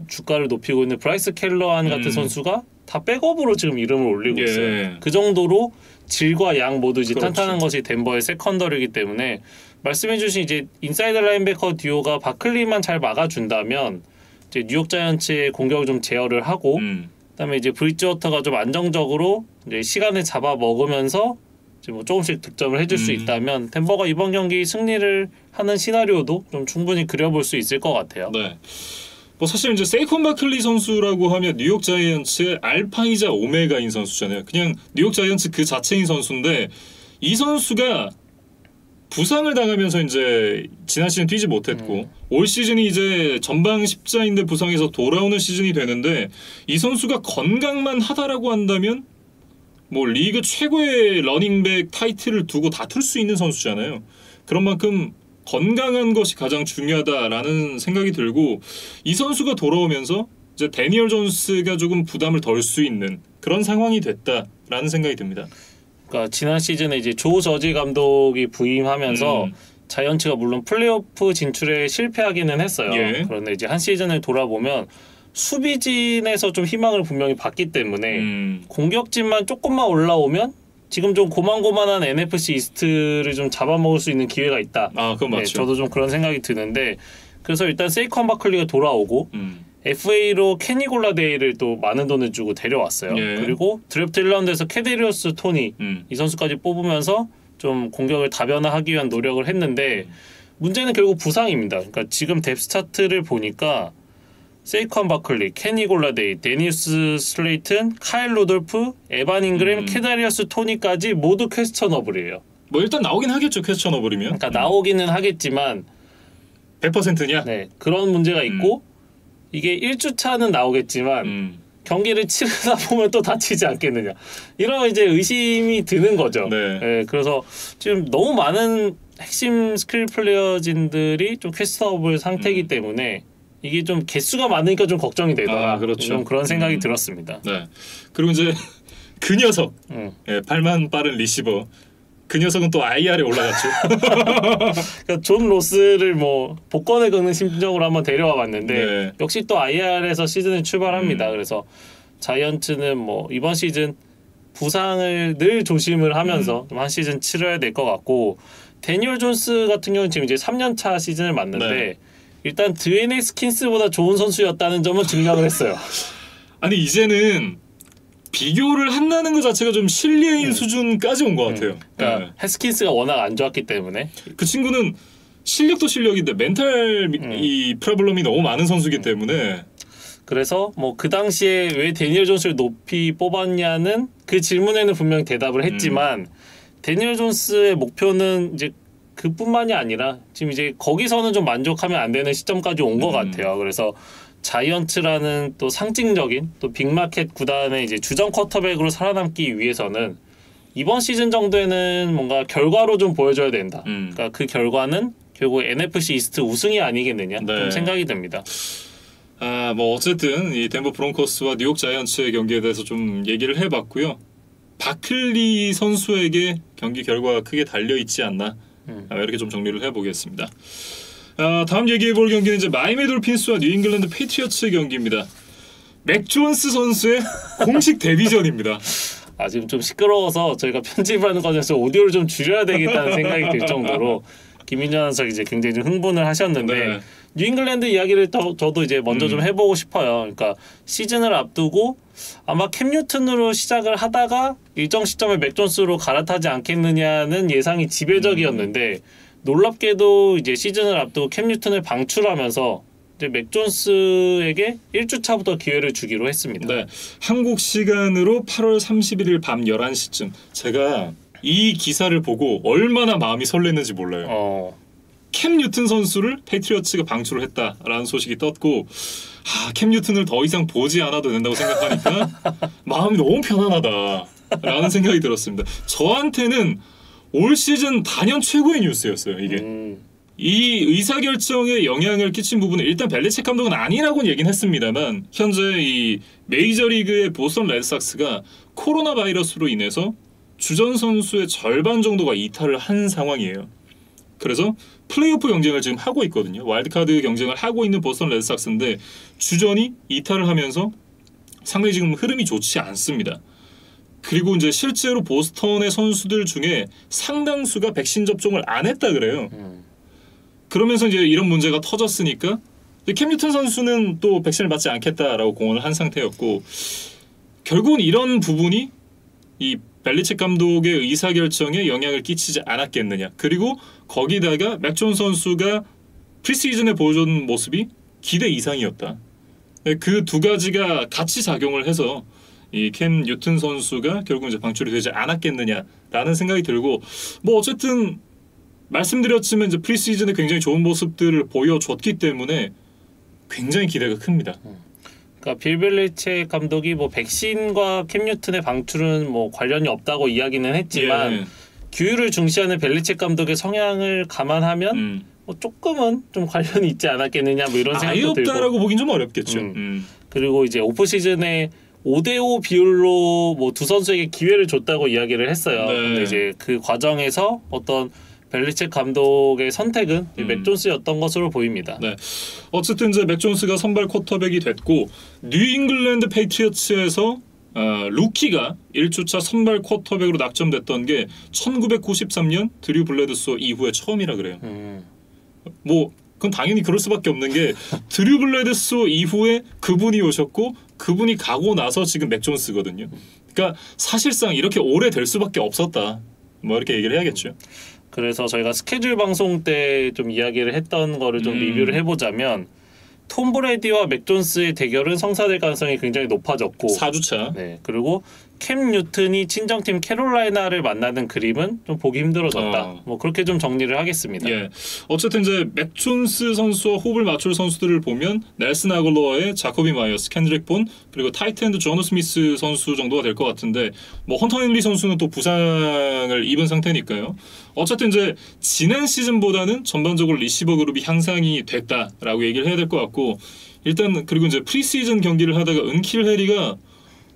B: 주가를 높이고 있는 브라이스 켈러한 같은 선수가 다 백업으로 지금 이름을 올리고 있어요. 그 정도로 질과 양 모두 이제 탄탄한 것이 덴버의 세컨더리이기 때문에 말씀해주신 이제 인사이드 라인베커 듀오가 바클리만 잘 막아준다면 이제 뉴욕 자이언츠의 공격을 좀 제어를 하고 그다음에 이제 브리지워터가 좀 안정적으로 이제 시간을 잡아 먹으면서 이제 뭐 조금씩 득점을 해줄 수 있다면 덴버가 이번 경기 승리를 하는 시나리오도 좀 충분히 그려볼 수 있을 것 같아요.
A: 네. 뭐 사실 이제 세이콘 바클리 선수라고 하면 뉴욕 자이언츠의 알파이자 오메가인 선수잖아요. 그냥 뉴욕 자이언츠 그 자체인 선수인데 이 선수가 부상을 당하면서 이제 지난 시즌 뛰지 못했고 올 시즌이 이제 전방 십자인대 부상에서 돌아오는 시즌이 되는데 이 선수가 건강만 하다라고 한다면 뭐 리그 최고의 러닝백 타이틀을 두고 다툴 수 있는 선수잖아요. 그런 만큼 건강한 것이 가장 중요하다라는 생각이 들고 이 선수가 돌아오면서 이제 데니얼 존스가 조금 부담을 덜 수 있는 그런 상황이 됐다라는 생각이 듭니다.
B: 그러니까 지난 시즌에 이제 조 저지 감독이 부임하면서 자이언츠가 물론 플레이오프 진출에 실패하기는 했어요. 그런데 이제 한 시즌을 돌아보면 수비진에서 좀 희망을 분명히 봤기 때문에 공격진만 조금만 올라오면 지금 좀 고만고만한 NFC 이스트를 좀 잡아먹을 수 있는 기회가 있다.
A: 아, 그건 맞죠.
B: 저도 좀 그런 생각이 드는데 그래서 일단 세이컨 바클리가 돌아오고 FA로 케니 골라데이를 또 많은 돈을 주고 데려왔어요.
A: 예.
B: 그리고 드래프트 1라운드에서 캐데리어스 토니 이 선수까지 뽑으면서 좀 공격을 다변화하기 위한 노력을 했는데 문제는 결국 부상입니다. 그러니까 지금 뎁스 차트를 보니까 세이컨 바클리, 케니 골라데이, 데니우스 슬레이튼, 카일 로돌프, 에반 잉그램, 캐다리어스 토니까지 모두 퀘스천어블이에요.
A: 뭐 일단 나오긴 하겠죠. 퀘스천어블이면.
B: 그러니까 나오기는 하겠지만
A: 100%냐?
B: 네, 그런 문제가 있고 이게 1주차는 나오겠지만 경기를 치르다 보면 또 다치지 않겠느냐. 이런 이제 의심이 드는 거죠.
A: 네.
B: 네, 그래서 지금 너무 많은 핵심 스킬 플레이어진들이 좀 퀘스천어블 상태이기 때문에 이게 좀 개수가 많으니까 좀 걱정이 되더라.
A: 아, 그렇죠.
B: 좀 그런 생각이 들었습니다.
A: 네. 그리고 이제 그 녀석, 발만 빠른 리시버, 그 녀석은 또 IR에 올라갔죠.
B: 그러니까 존 로스를 뭐 복권을 걷는 심정으로 한번 데려와 봤는데
A: 네.
B: 역시 또 IR에서 시즌을 출발합니다. 그래서 자이언츠는 뭐 이번 시즌 부상을 늘 조심을 하면서 한 시즌 치러야 될 것 같고 데니얼 존스 같은 경우는 지금 이제 3년차 시즌을 맞는데
A: 네.
B: 일단 드웨인 헥스킨스보다 좋은 선수였다는 점은 증명을 했어요.
A: 아니 이제는 비교를 한다는 것 자체가 좀 실례인 수준까지 온 것 같아요.
B: 그러니까
A: 네.
B: 헥스킨스가 워낙 안 좋았기 때문에
A: 그 친구는 실력도 실력인데 멘탈 이 프로블럼이 너무 많은 선수이기 때문에
B: 그래서 뭐 그 당시에 왜 데니얼 존스를 높이 뽑았냐는 그 질문에는 분명히 대답을 했지만 데니얼 존스의 목표는 이제 그뿐만이 아니라 지금 이제 거기서는 좀 만족하면 안 되는 시점까지 온 것 같아요. 그래서 자이언츠라는 또 상징적인 또 빅마켓 구단의 이제 주전 쿼터백으로 살아남기 위해서는 이번 시즌 정도에는 뭔가 결과로 좀 보여줘야 된다. 그러니까 그 결과는 결국 NFC 이스트 우승이 아니겠느냐
A: 네.
B: 좀 생각이 듭니다.
A: 아, 뭐 어쨌든 이 덴버 브론코스와 뉴욕 자이언츠의 경기에 대해서 좀 얘기를 해봤고요. 바클리 선수에게 경기 결과가 크게 달려 있지 않나 이렇게 좀 정리를 해보겠습니다. 다음 얘기해볼 경기는 이제 마이애미 돌핀스와 뉴잉글랜드 페이트리어츠의 경기입니다. 맥 존스 선수의 공식 데뷔전입니다.
B: 아 지금 좀 시끄러워서 저희가 편집하는 과정에서 오디오를 좀 줄여야 되겠다는 생각이 들 정도로 김민준 아나운서 이제 굉장히 좀 흥분을 하셨는데
A: 네.
B: 뉴잉글랜드 이야기를 저도 이제 먼저 좀 해보고 싶어요. 그러니까 시즌을 앞두고 아마 캠 뉴튼으로 시작을 하다가 일정 시점에 맥 존스로 갈아타지 않겠느냐는 예상이 지배적이었는데 놀랍게도 이제 시즌을 앞두고 캠 뉴튼을 방출하면서 이제 맥 존스에게 1주차부터 기회를 주기로 했습니다.
A: 네, 한국 시간으로 8월 31일 밤 11시쯤 제가 이 기사를 보고 얼마나 마음이 설렜는지 몰라요. 캠 뉴튼 선수를 페이트리어츠가 방출을 했다라는 소식이 떴고 캠 뉴튼을 더 이상 보지 않아도 된다고 생각하니까 마음이 너무 편안하다라는 생각이 들었습니다. 저한테는 올 시즌 단연 최고의 뉴스였어요. 이게 이 의사결정에 영향을 끼친 부분은 일단 벨리책 감독은 아니라고는 얘기는 했습니다만 현재 이 메이저리그의 보스턴 레드삭스가 코로나 바이러스로 인해서 주전 선수의 절반 정도가 이탈을 한 상황이에요. 그래서 플레이오프 경쟁을 지금 하고 있거든요. 와일드카드 경쟁을 하고 있는 보스턴 레드삭스인데 주전이 이탈을 하면서 상당히 지금 흐름이 좋지 않습니다. 그리고 이제 실제로 보스턴의 선수들 중에 상당수가 백신 접종을 안 했다 그래요. 그러면서 이제 이런 문제가 터졌으니까 캠 뉴튼 선수는 또 백신을 맞지 않겠다라고 공언을 한 상태였고 결국은 이런 부분이 이 벨리책 감독의 의사결정에 영향을 끼치지 않았겠느냐. 그리고 거기다가 맥 존 선수가 프리시즌에 보여준 모습이 기대 이상이었다. 그 두 가지가 같이 작용을 해서 이 캠 뉴튼 선수가 결국 이제 방출이 되지 않았겠느냐라는 생각이 들고 뭐 어쨌든 말씀드렸지만 이제 프리시즌에 굉장히 좋은 모습들을 보여줬기 때문에 굉장히 기대가 큽니다.
B: 그러니까 빌 벨리책 감독이 뭐 백신과 캠 뉴튼의 방출은 뭐 관련이 없다고 이야기는 했지만 규율을 중시하는 벨리책 감독의 성향을 감안하면 뭐 조금은 좀 관련이 있지 않았겠느냐 뭐 이런 생각도 들고
A: 아예 없다라고 보긴 좀 어렵겠죠.
B: 그리고 이제 오프 시즌에 5대5 비율로 뭐 두 선수에게 기회를 줬다고 이야기를 했어요.
A: 네.
B: 근데 이제 그 과정에서 어떤 벨리책 감독의 선택은 맥
A: 음.
B: 존스였던 것으로 보입니다.
A: 네. 어쨌든 이제 맥 존스가 선발 쿼터백이 됐고 뉴잉글랜드 페이트리어츠에서 루키가 1주차 선발 쿼터백으로 낙점됐던 게 1993년 드류 블레드소 이후에 처음이라 그래요. 뭐 그건 당연히 그럴 수밖에 없는 게 드류 블레드소 이후에 그분이 오셨고 그분이 가고 나서 지금 맥 존스거든요. 그러니까 사실상 이렇게 오래 될 수밖에 없었다. 뭐 이렇게 얘기를 해야겠죠.
B: 그래서 저희가 스케줄 방송 때 좀 이야기를 했던 거를 좀 리뷰를 해보자면 톰 브레디와 맥 존스의 대결은 성사될 가능성이 굉장히 높아졌고
A: 4주차.
B: 네, 그리고 캠 뉴튼이 친정팀 캐롤라이나를 만나는 그림은 좀 보기 힘들어졌다. 뭐 그렇게 좀 정리를 하겠습니다.
A: 예. 어쨌든 이제 맥 존스 선수와 호흡을 맞출 선수들을 보면 넬슨 아글로어의 자코비 마이어스, 켄드릭 본 그리고 타이트엔드 조너 스미스 선수 정도가 될 것 같은데 뭐 헌터 헨리 선수는 또 부상을 입은 상태니까요. 어쨌든 이제 지난 시즌보다는 전반적으로 리시버 그룹이 향상이 됐다라고 얘기를 해야 될 것 같고 일단 그리고 이제 프리시즌 경기를 하다가 은킬 해리가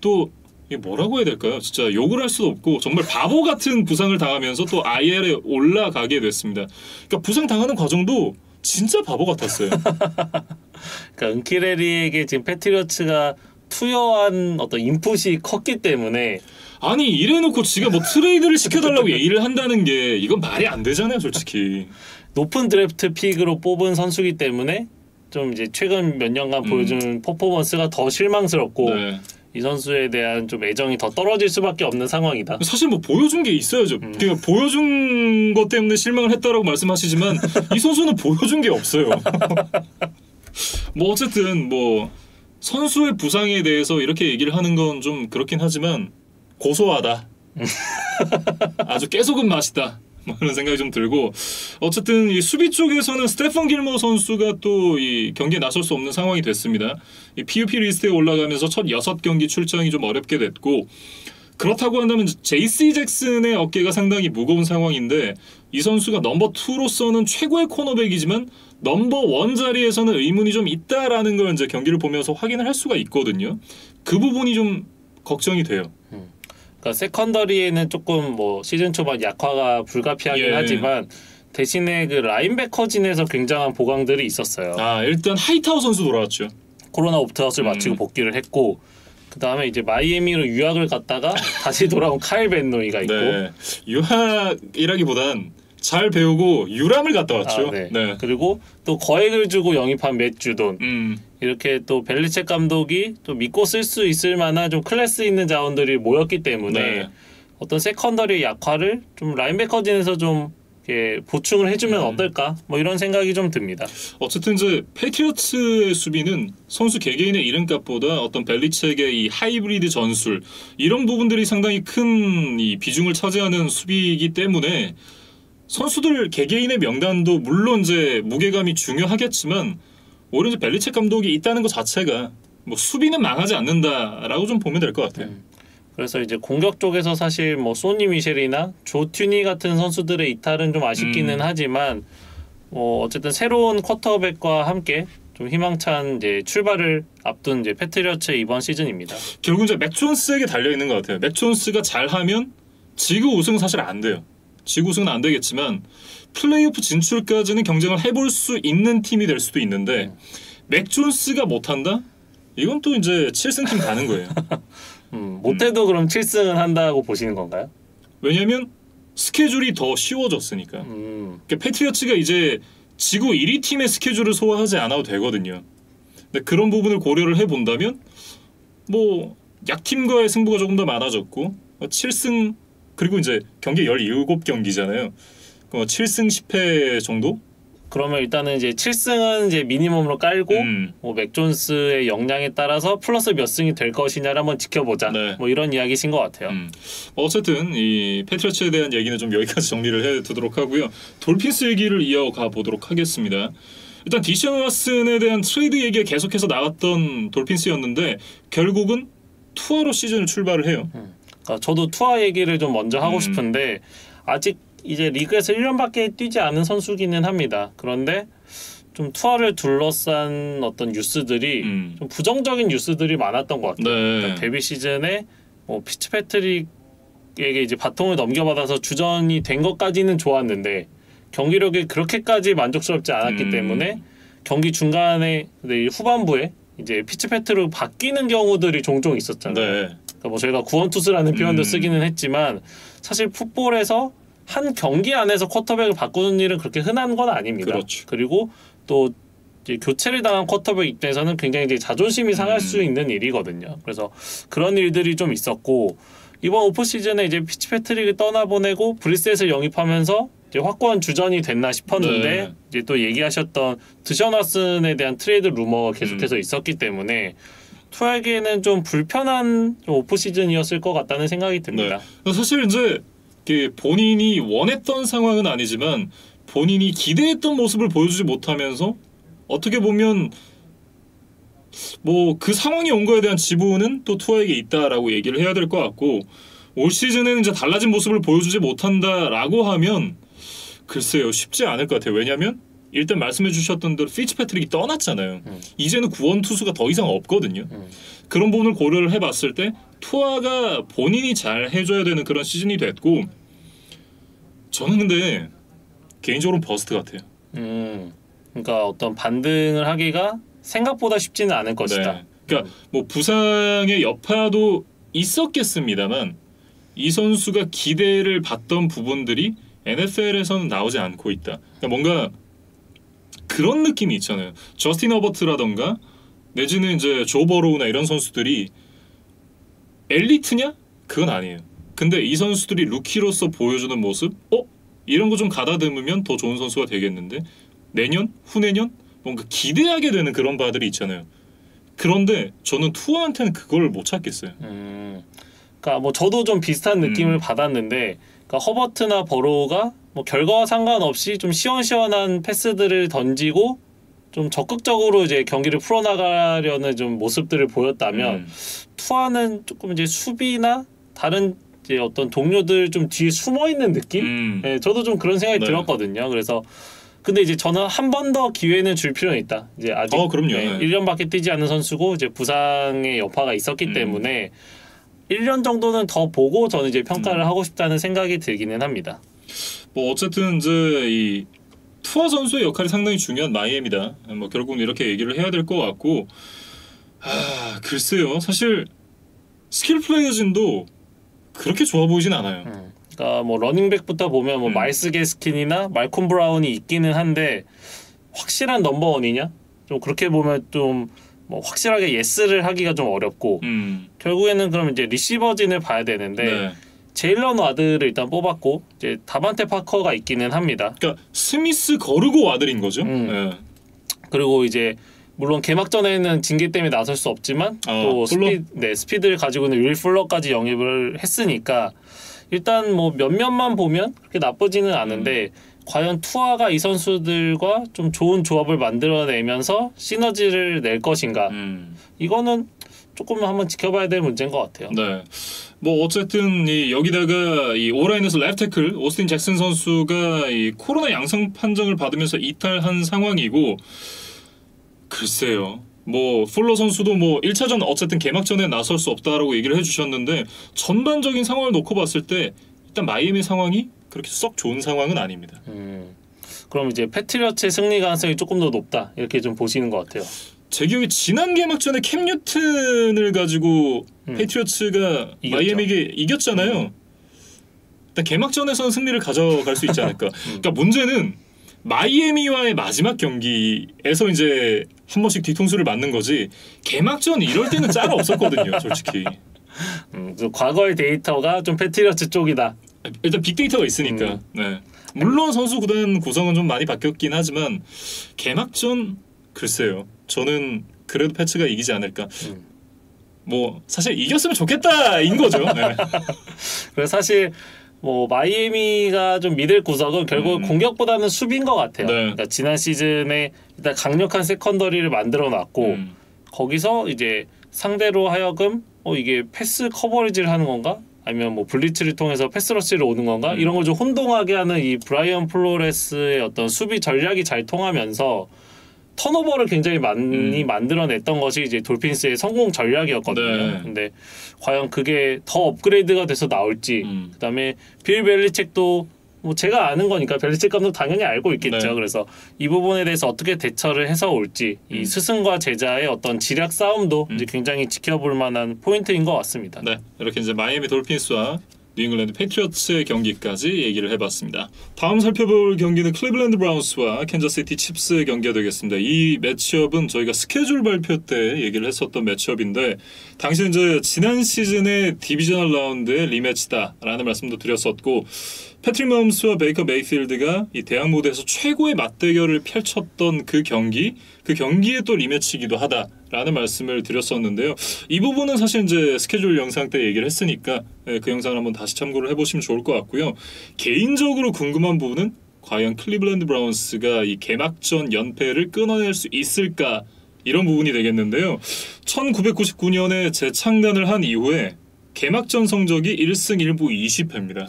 A: 또 이게 뭐라고 해야 될까요? 진짜 욕을 할 수도 없고 정말 바보 같은 부상을 당하면서 또 IL에 올라가게 됐습니다. 그러니까 부상 당하는 과정도 진짜 바보 같았어요.
B: 그러니까 은키레리에게 지금 패트리어츠가 투여한 어떤 인풋이 컸기 때문에
A: 아니 이래놓고 지가 뭐 트레이드를 시켜달라고 얘기를 한다는 게 이건 말이 안 되잖아요, 솔직히.
B: 높은 드래프트 픽으로 뽑은 선수기 때문에 좀 이제 최근 몇 년간 보여준 퍼포먼스가 더 실망스럽고
A: 네.
B: 이 선수에 대한 좀 애정이 더 떨어질 수밖에 없는 상황이다.
A: 사실 뭐 보여준 게 있어야죠. 그러니까 보여준 것 때문에 실망을 했다라고 말씀하시지만 이 선수는 보여준 게 없어요. 뭐 어쨌든 뭐 선수의 부상에 대해서 이렇게 얘기를 하는 건 좀 그렇긴 하지만 고소하다. 아주 깨소금 맛이다. 뭐 이런 생각이 좀 들고 어쨌든 이 수비 쪽에서는 스테판 길머 선수가 또 이 경기에 나설 수 없는 상황이 됐습니다. 이 PUP 리스트에 올라가면서 첫 6경기 출장이 좀 어렵게 됐고 그렇다고 한다면 JC 잭슨의 어깨가 상당히 무거운 상황인데 이 선수가 넘버 2로서는 최고의 코너백이지만 넘버 1 자리에서는 의문이 좀 있다라는 걸 이제 경기를 보면서 확인을 할 수가 있거든요. 그 부분이 좀 걱정이 돼요.
B: 그러니까 세컨더리에는 조금 뭐 시즌 초반 약화가 불가피하긴
A: 예.
B: 하지만 대신에 그 라인베커진에서 굉장한 보강들이 있었어요.
A: 아 일단 하이타워 선수 돌아왔죠.
B: 코로나 옵트아웃을 마치고 복귀를 했고 그 다음에 이제 마이애미로 유학을 갔다가 다시 돌아온 카일 벤노이가 있고
A: 네. 유학이라기보단 잘 배우고 유람을 갔다 왔죠.
B: 네.
A: 네.
B: 그리고 또 거액을 주고 영입한 맷 주돈 이렇게 또 벨리책 감독이 또 믿고 쓸 수 있을 만한 좀 클래스 있는 자원들이 모였기 때문에
A: 네.
B: 어떤 세컨더리 약화를 좀 라인베커진에서 좀 이렇게 보충을 해주면 어떨까 뭐 이런 생각이 좀 듭니다.
A: 어쨌든 이제 패트리어츠의 수비는 선수 개개인의 이름값보다 어떤 벨리책의 이 하이브리드 전술 이런 부분들이 상당히 큰 이 비중을 차지하는 수비이기 때문에 선수들 개개인의 명단도 물론 이제 무게감이 중요하겠지만 오히려 이제 벨리책 감독이 있다는 것 자체가 뭐 수비는 망하지 않는다라고 좀 보면 될 것 같아요.
B: 그래서 이제 공격 쪽에서 사실 뭐 소니 미셸이나 조 튜니 같은 선수들의 이탈은 좀 아쉽기는 하지만 어쨌든 새로운 쿼터백과 함께 좀 희망찬 이제 출발을 앞둔 이제 패트리어츠의 이번 시즌입니다.
A: 결국 이제 맥 존스에게 달려 있는 것 같아요. 맥 존스가 잘하면 지구 우승은 사실 안 돼요. 지구 우승은 안 되겠지만 플레이오프 진출까지는 경쟁을 해볼 수 있는 팀이 될 수도 있는데 맥 존스가 못한다? 이건 또 이제 7승팀 가는 거예요.
B: 못해도 그럼 7승은 한다고 보시는 건가요?
A: 왜냐하면 스케줄이 더 쉬워졌으니까. 그러니까 패트리어츠가 이제 지구 1위 팀의 스케줄을 소화하지 않아도 되거든요. 근데 그런 부분을 고려를 해본다면 뭐 약팀과의 승부가 조금 더 많아졌고 7승 그리고 이제 경기 17경기잖아요. 7승 10패 정도?
B: 그러면 일단은 이제 7승은 이제 미니멈으로 깔고 뭐 맥 존스의 역량에 따라서 플러스 몇 승이 될 것이냐를 한번 지켜보자.
A: 네.
B: 뭐 이런 이야기신 것 같아요.
A: 어쨌든 이 패트리어츠에 대한 얘기는 좀 여기까지 정리를 해두도록 하고요. 돌핀스 얘기를 이어가 보도록 하겠습니다. 일단 디시언 왓슨에 대한 트레이드 얘기가 계속해서 나왔던 돌핀스였는데 결국은 투어로 시즌을 출발을 해요.
B: 그러니까 저도 투어 얘기를 좀 먼저 하고 싶은데 아직 이제 리그에서 1년밖에 뛰지 않은 선수기는 합니다. 그런데 좀 투어를 둘러싼 어떤 뉴스들이 좀 부정적인 뉴스들이 많았던 것 같아요.
A: 네.
B: 그러니까 데뷔 시즌에 뭐 피츠패트릭에게 이제 바통을 넘겨받아서 주전이 된 것까지는 좋았는데 경기력이 그렇게까지 만족스럽지 않았기 때문에 경기 중간에 후반부에 이제 피츠패트로 바뀌는 경우들이 종종 있었잖아요.
A: 네.
B: 그러니까 뭐 저희가 구원투수라는 표현도 쓰기는 했지만 사실 풋볼에서 한 경기 안에서 쿼터백을 바꾸는 일은 그렇게 흔한 건 아닙니다.
A: 그렇죠.
B: 그리고 또 이제 교체를 당한 쿼터백 입장에서는 굉장히 이제 자존심이 상할 수 있는 일이거든요. 그래서 그런 일들이 좀 있었고 이번 오프 시즌에 이제 피츠패트릭을 떠나보내고 브리셋을 영입하면서 이제 확고한 주전이 됐나 싶었는데
A: 네.
B: 이제 또 얘기하셨던 드션 왓슨에 대한 트레이드 루머가 계속해서 있었기 때문에 투에게는 좀 불편한 좀 오프 시즌이었을 것 같다는 생각이 듭니다.
A: 네. 사실 이제 본인이 원했던 상황은 아니지만 본인이 기대했던 모습을 보여주지 못하면서 어떻게 보면 뭐 그 상황이 온 거에 대한 지분은 또 투어에게 있다라고 얘기를 해야 될 것 같고 올 시즌에는 이제 달라진 모습을 보여주지 못한다라고 하면 글쎄요 쉽지 않을 것 같아요. 왜냐하면 일단 말씀해 주셨던 대로 피츠패트릭이 떠났잖아요. 이제는 구원 투수가 더 이상 없거든요. 그런 부분을 고려를 해봤을 때 투아가 본인이 잘 해줘야 되는 그런 시즌이 됐고 저는 근데 개인적으로 버스트 같아요.
B: 그러니까 어떤 반등을 하기가 생각보다 쉽지는 않을 것이다.
A: 네. 그러니까 뭐 부상의 여파도 있었겠습니다만 이 선수가 기대를 받던 부분들이 NFL에서는 나오지 않고 있다. 그러니까 뭔가 그런 느낌이 있잖아요. 저스틴 허버트라던가 내지는 이제 조 버로우나 이런 선수들이 엘리트냐? 그건 아니에요. 근데 이 선수들이 루키로서 보여주는 모습? 이런 거 좀 가다듬으면 더 좋은 선수가 되겠는데 내년? 후내년? 뭔가 기대하게 되는 그런 바들이 있잖아요. 그런데 저는 투어한테는 그걸 못 찾겠어요.
B: 그러니까 뭐 저도 좀 비슷한 느낌을 받았는데 그러니까 허버트나 버로우가 뭐 결과와 상관없이 좀 시원시원한 패스들을 던지고 좀 적극적으로 이제 경기를 풀어나가려는 좀 모습들을 보였다면 투아는 조금 이제 수비나 다른 이제 어떤 동료들 좀 뒤에 숨어 있는 느낌? 네, 저도 좀 그런 생각이 들었거든요. 그래서 근데 이제 저는 한 번 더 기회는 줄 필요는 있다. 이제 아직
A: 그럼요.
B: 네, 1년밖에 뛰지 않은 선수고 이제 부상의 여파가 있었기 때문에 1년 정도는 더 보고 저는 이제 평가를 하고 싶다는 생각이 들기는 합니다.
A: 뭐 어쨌든 이제 이 투아 선수의 역할이 상당히 중요한 마이애미다. 뭐 결국은 이렇게 얘기를 해야 될 것 같고 글쎄요. 사실 스킬 플레이어진도 그렇게 좋아 보이진 않아요.
B: 그러니까 뭐 러닝백부터 보면 뭐 마일스 게스킨이나 말콤 브라운이 있기는 한데 확실한 넘버원이냐? 좀 그렇게 보면 좀 뭐 확실하게 예스를 하기가 좀 어렵고 결국에는 그럼 이제 리시버진을 봐야 되는데 제일런 와드를 일단 뽑았고 이제 다반테 파커가 있기는 합니다.
A: 그러니까 스미스 거르고 와드린 거죠.
B: 그리고 이제 물론 개막전에는 징계 때문에 나설 수 없지만 또 스피드를 가지고 있는 윌 풀러까지 영입을 했으니까 일단 뭐 몇몇만 보면 그렇게 나쁘지는 않은데 과연 투아가 이 선수들과 좀 좋은 조합을 만들어내면서 시너지를 낼 것인가 이거는 조금 한번 지켜봐야 될 문제인 것 같아요.
A: 네. 뭐 어쨌든 여기다가 이 오라인에서 랩 태클 오스틴 잭슨 선수가 이 코로나 양성 판정을 받으면서 이탈한 상황이고 글쎄요. 뭐 풀러 선수도 뭐 1차전 어쨌든 개막전에 나설 수 없다라고 얘기를 해주셨는데 전반적인 상황을 놓고 봤을 때 일단 마이애미 상황이 그렇게 썩 좋은 상황은 아닙니다.
B: 그럼 이제 패트리어츠의 승리 가능성이 조금 더 높다 이렇게 좀 보시는 것 같아요.
A: 제 기억에 지난 개막전에 캠 뉴튼을 가지고 패트리어츠가 마이애미에게 이겼잖아요. 일단 개막전에서는 승리를 가져갈 수 있지 않을까. 그러니까 문제는 마이애미와의 마지막 경기에서 이제 한 번씩 뒤통수를 맞는 거지 개막전 이럴 때는 짤 없었거든요, 솔직히.
B: 과거의 데이터가 좀 패트리어츠 쪽이다.
A: 일단 빅데이터가 있으니까. 네. 물론 선수 구단 구성은 좀 많이 바뀌었긴 하지만 개막전 글쎄요. 저는 그래도 패츠가 이기지 않을까. 뭐 사실 이겼으면 좋겠다인 거죠. 네.
B: 그래서 사실 뭐 마이애미가 좀 믿을 구석은 결국 공격보다는 수비인 것 같아요. 그러니까 지난 시즌에 일단 강력한 세컨더리를 만들어 놨고 거기서 이제 상대로 하여금 이게 패스 커버리지를 하는 건가? 아니면 뭐 블리츠를 통해서 패스러시를 오는 건가? 이런 걸 좀 혼동하게 하는 이 브라이언 플로레스의 어떤 수비 전략이 잘 통하면서 턴오버를 굉장히 많이 만들어냈던 것이 이제 돌핀스의 성공 전략이었거든요. 근데 과연 그게 더 업그레이드가 돼서 나올지, 그다음에 빌 벨리책도 뭐 제가 아는 거니까 벨리치 감독 당연히 알고 있겠죠.
A: 네.
B: 그래서 이 부분에 대해서 어떻게 대처를 해서 올지 이 스승과 제자의 어떤 지략 싸움도 이제 굉장히 지켜볼 만한 포인트인 것 같습니다.
A: 네, 이렇게 이제 마이애미 돌핀스와 뉴잉글랜드 패트리어츠의 경기까지 얘기를 해봤습니다. 다음 살펴볼 경기는 클리블랜드 브라운스와 캔자스시티 칩스의 경기가 되겠습니다. 이 매치업은 저희가 스케줄 발표 때 얘기를 했었던 매치업인데 당시 이제 지난 시즌의 디비저널 라운드의 리매치다라는 말씀도 드렸었고 패트릭 마홈스와 베이커 메이필드가 이 대학 무대에서 최고의 맞대결을 펼쳤던 그 경기에 또 리매치이기도 하다라는 말씀을 드렸었는데요. 이 부분은 사실 이제 스케줄 영상 때 얘기를 했으니까 그 영상을 한번 다시 참고를 해보시면 좋을 것 같고요. 개인적으로 궁금한 부분은 과연 클리블랜드 브라운스가 이 개막전 연패를 끊어낼 수 있을까 이런 부분이 되겠는데요. 1999년에 재창단을 한 이후에 개막전 성적이 1승 1부 20패입니다.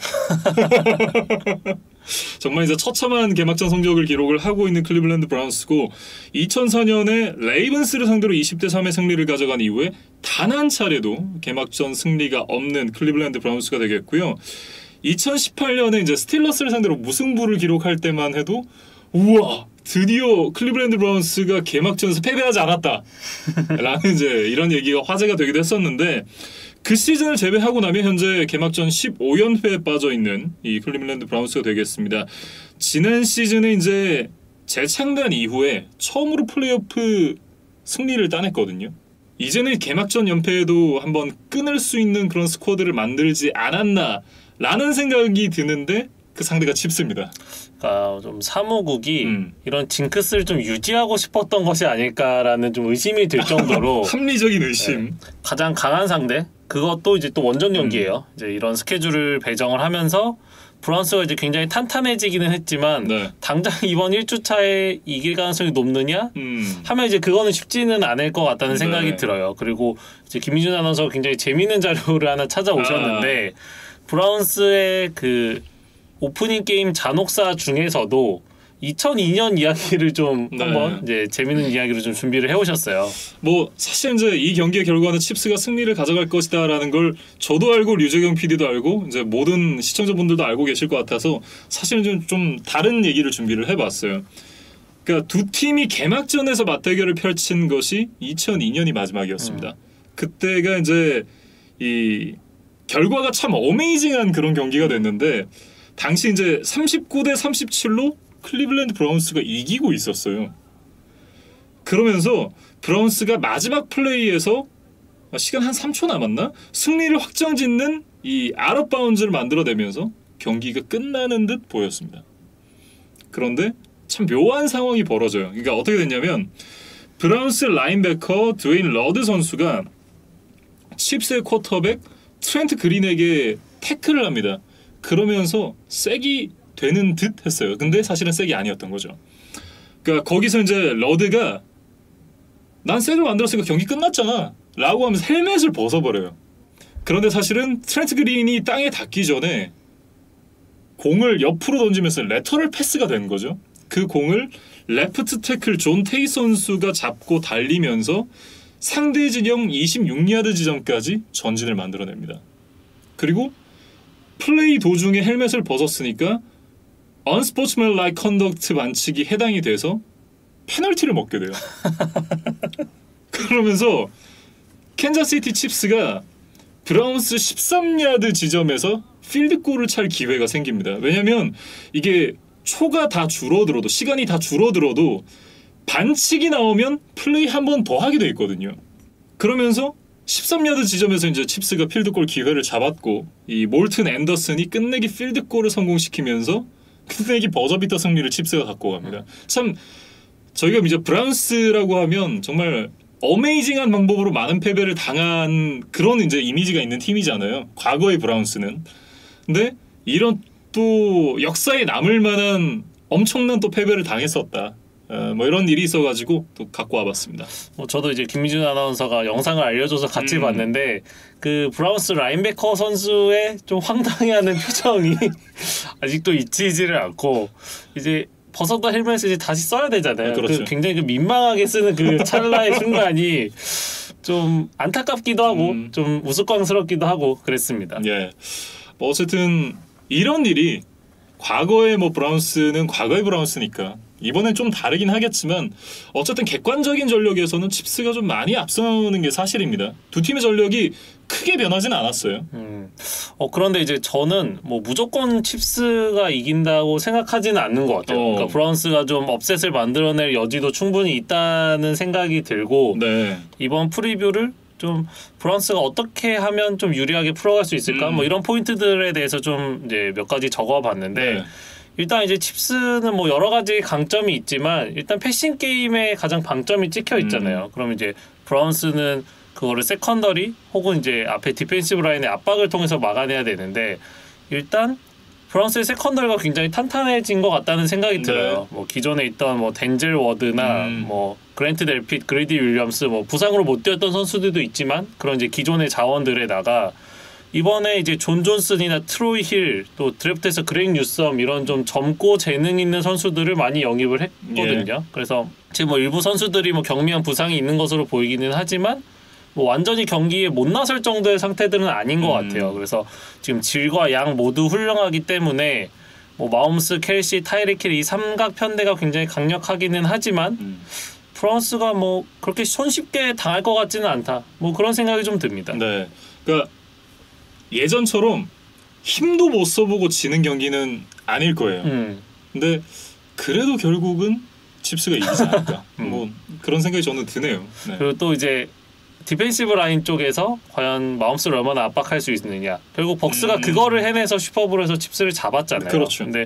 A: 정말 이제 처참한 개막전 성적을 기록을 하고 있는 클리블랜드 브라운스고 2004년에 레이븐스를 상대로 20대 3의 승리를 가져간 이후에 단 한 차례도 개막전 승리가 없는 클리블랜드 브라운스가 되겠고요. 2018년에 이제 스틸러스를 상대로 무승부를 기록할 때만 해도 우와 드디어 클리블랜드 브라운스가 개막전에서 패배하지 않았다 라는 이제 이런 얘기가 화제가 되기도 했었는데 그 시즌을 제외하고 나면 현재 개막전 15연패에 빠져 있는 이 클리블랜드 브라운스가 되겠습니다. 지난 시즌에 이제 재창단 이후에 처음으로 플레이오프 승리를 따냈거든요. 이제는 개막전 연패에도 한번 끊을 수 있는 그런 스쿼드를 만들지 않았나라는 생각이 드는데 그 상대가 칩스입니다.
B: 그러니까 좀 사무국이 이런 징크스를 좀 유지하고 싶었던 것이 아닐까라는 좀 의심이 들 정도로
A: 합리적인 의심.
B: 네, 가장 강한 상대 그것도 이제 또 원정 경기예요. 이제 이런 스케줄을 배정을 하면서 브라운스가 이제 굉장히 탄탄해지기는 했지만
A: 네.
B: 당장 이번 1주차에 이길 가능성이 높느냐 하면 이제 그거는 쉽지는 않을 것 같다는 생각이 들어요. 그리고 이제 김민준 아나운서가 굉장히 재미있는 자료를 하나 찾아오셨는데 브라운스의 그 오프닝 게임 잔혹사 중에서도 2002년 이야기를 좀 한번 이제 재밌는 이야기를 좀 준비를 해오셨어요.
A: 뭐 사실 이제 이 경기의 결과는 칩스가 승리를 가져갈 것이다라는 걸 저도 알고 류재경 PD도 알고 이제 모든 시청자분들도 알고 계실 것 같아서 사실은 좀 다른 얘기를 준비를 해봤어요. 그러니까 두 팀이 개막전에서 맞대결을 펼친 것이 2002년이 마지막이었습니다. 그때가 이제 이 결과가 참 어메이징한 그런 경기가 됐는데 당시 이제 39대 37로 클리블랜드 브라운스가 이기고 있었어요. 그러면서 브라운스가 마지막 플레이에서 시간 한 3초 남았나? 승리를 확정짓는 이 아웃 바운즈를 만들어내면서 경기가 끝나는 듯 보였습니다. 그런데 참 묘한 상황이 벌어져요. 그러니까 어떻게 됐냐면 브라운스 라인베커 드웨인 러드 선수가 칩스의 쿼터백 트렌트 그린에게 태클을 합니다. 그러면서 색이 되는 듯 했어요. 근데 사실은 색이 아니었던 거죠. 그러니까 거기서 이제 러드가 난 색을 만들었으니까 경기 끝났잖아 라고 하면서 헬멧을 벗어버려요. 그런데 사실은 트렌트 그린이 땅에 닿기 전에 공을 옆으로 던지면서 레터럴 패스가 된 거죠. 그 공을 레프트 태클 존 테이 선수가 잡고 달리면서 상대 진영 26야드 지점까지 전진을 만들어냅니다. 그리고 플레이 도중에 헬멧을 벗었으니까 unsportsmanlike conduct 반칙이 해당이 돼서 페널티를 먹게 돼요. 그러면서 캔자스시티 칩스가 브라운스 13야드 지점에서 필드골을 찰 기회가 생깁니다. 왜냐하면 이게 초가 다 줄어들어도 시간이 다 줄어들어도 반칙이 나오면 플레이 한 번 더 하게 돼 있거든요. 그러면서 13야드 지점에서 이제 칩스가 필드골 기회를 잡았고 이 몰튼 앤더슨이 끝내기 필드골을 성공시키면서 끝내기 버저비터 승리를 칩스가 갖고 갑니다. 참 저희가 이제 브라운스라고 하면 정말 어메이징한 방법으로 많은 패배를 당한 그런 이제 이미지가 있는 팀이잖아요. 과거의 브라운스는. 근데 이런 또 역사에 남을 만한 엄청난 또 패배를 당했었다. 뭐 이런 일이 있어가지고 또 갖고 와봤습니다.
B: 저도 이제 김민준 아나운서가 영상을 알려줘서 같이 봤는데 그 브라운스 라인베커 선수의 좀 황당해하는 표정이 아직도 잊히지를 않고 이제 벗었던 헬멧을 이제 다시 써야 되잖아요.
A: 그렇죠.
B: 그 굉장히 그 민망하게 쓰는 그 찰나의 순간이 좀 안타깝기도 하고 좀 우스꽝스럽기도 하고 그랬습니다.
A: 예. 뭐 어쨌든 이런 일이 과거의 뭐 브라운스는 과거의 브라운스니까 이번엔 좀 다르긴 하겠지만 어쨌든 객관적인 전력에서는 칩스가 좀 많이 앞서는 게 사실입니다. 두 팀의 전력이 크게 변하진 않았어요.
B: 그런데 이제 저는 뭐 무조건 칩스가 이긴다고 생각하지는 않는 것 같아요. 그러니까 브라운스가 좀 업셋을 만들어낼 여지도 충분히 있다는 생각이 들고
A: 네.
B: 이번 프리뷰를 좀 브라운스가 어떻게 하면 좀 유리하게 풀어갈 수 있을까? 뭐 이런 포인트들에 대해서 좀 이제 몇 가지 적어봤는데
A: 네.
B: 일단 이제 칩스는 뭐 여러 가지 강점이 있지만 일단 패싱 게임에 가장 방점이 찍혀 있잖아요. 그럼 이제 브라운스는 그거를 세컨더리 혹은 이제 앞에 디펜시브 라인의 압박을 통해서 막아내야 되는데 일단 브라운스의 세컨더리가 굉장히 탄탄해진 것 같다는 생각이 들어요. 뭐 기존에 있던 뭐 덴젤 워드나 뭐 그랜트 델핏, 그레이디 윌리엄스 뭐 부상으로 못 뛰었던 선수들도 있지만 그런 이제 기존의 자원들에다가 이번에 이제 존 존슨이나 트로이 힐 또 드래프트에서 그렉 뉴섬 이런 좀 젊고 재능 있는 선수들을 많이 영입을 했거든요. 그래서 지금 뭐 일부 선수들이 뭐 경미한 부상이 있는 것으로 보이기는 하지만 뭐 완전히 경기에 못 나설 정도의 상태들은 아닌 것 같아요. 그래서 지금 질과 양 모두 훌륭하기 때문에 뭐 마홈스, 켈시, 타이렉 힐 이 삼각 편대가 굉장히 강력하기는 하지만 프랑스가 뭐 그렇게 손쉽게 당할 것 같지는 않다. 뭐 그런 생각이 좀 듭니다.
A: 네, 그러니까 예전처럼 힘도 못 써보고 지는 경기는 아닐 거예요. 근데 그래도 결국은 칩스가 이기지 않을까. 뭐 그런 생각이 저는 드네요. 네.
B: 그리고 또 이제 디펜시브 라인 쪽에서 과연 마홈스를 얼마나 압박할 수 있느냐. 결국 벅스가 그거를 해내서 슈퍼볼에서 칩스를 잡았잖아요.
A: 그렇죠.
B: 근데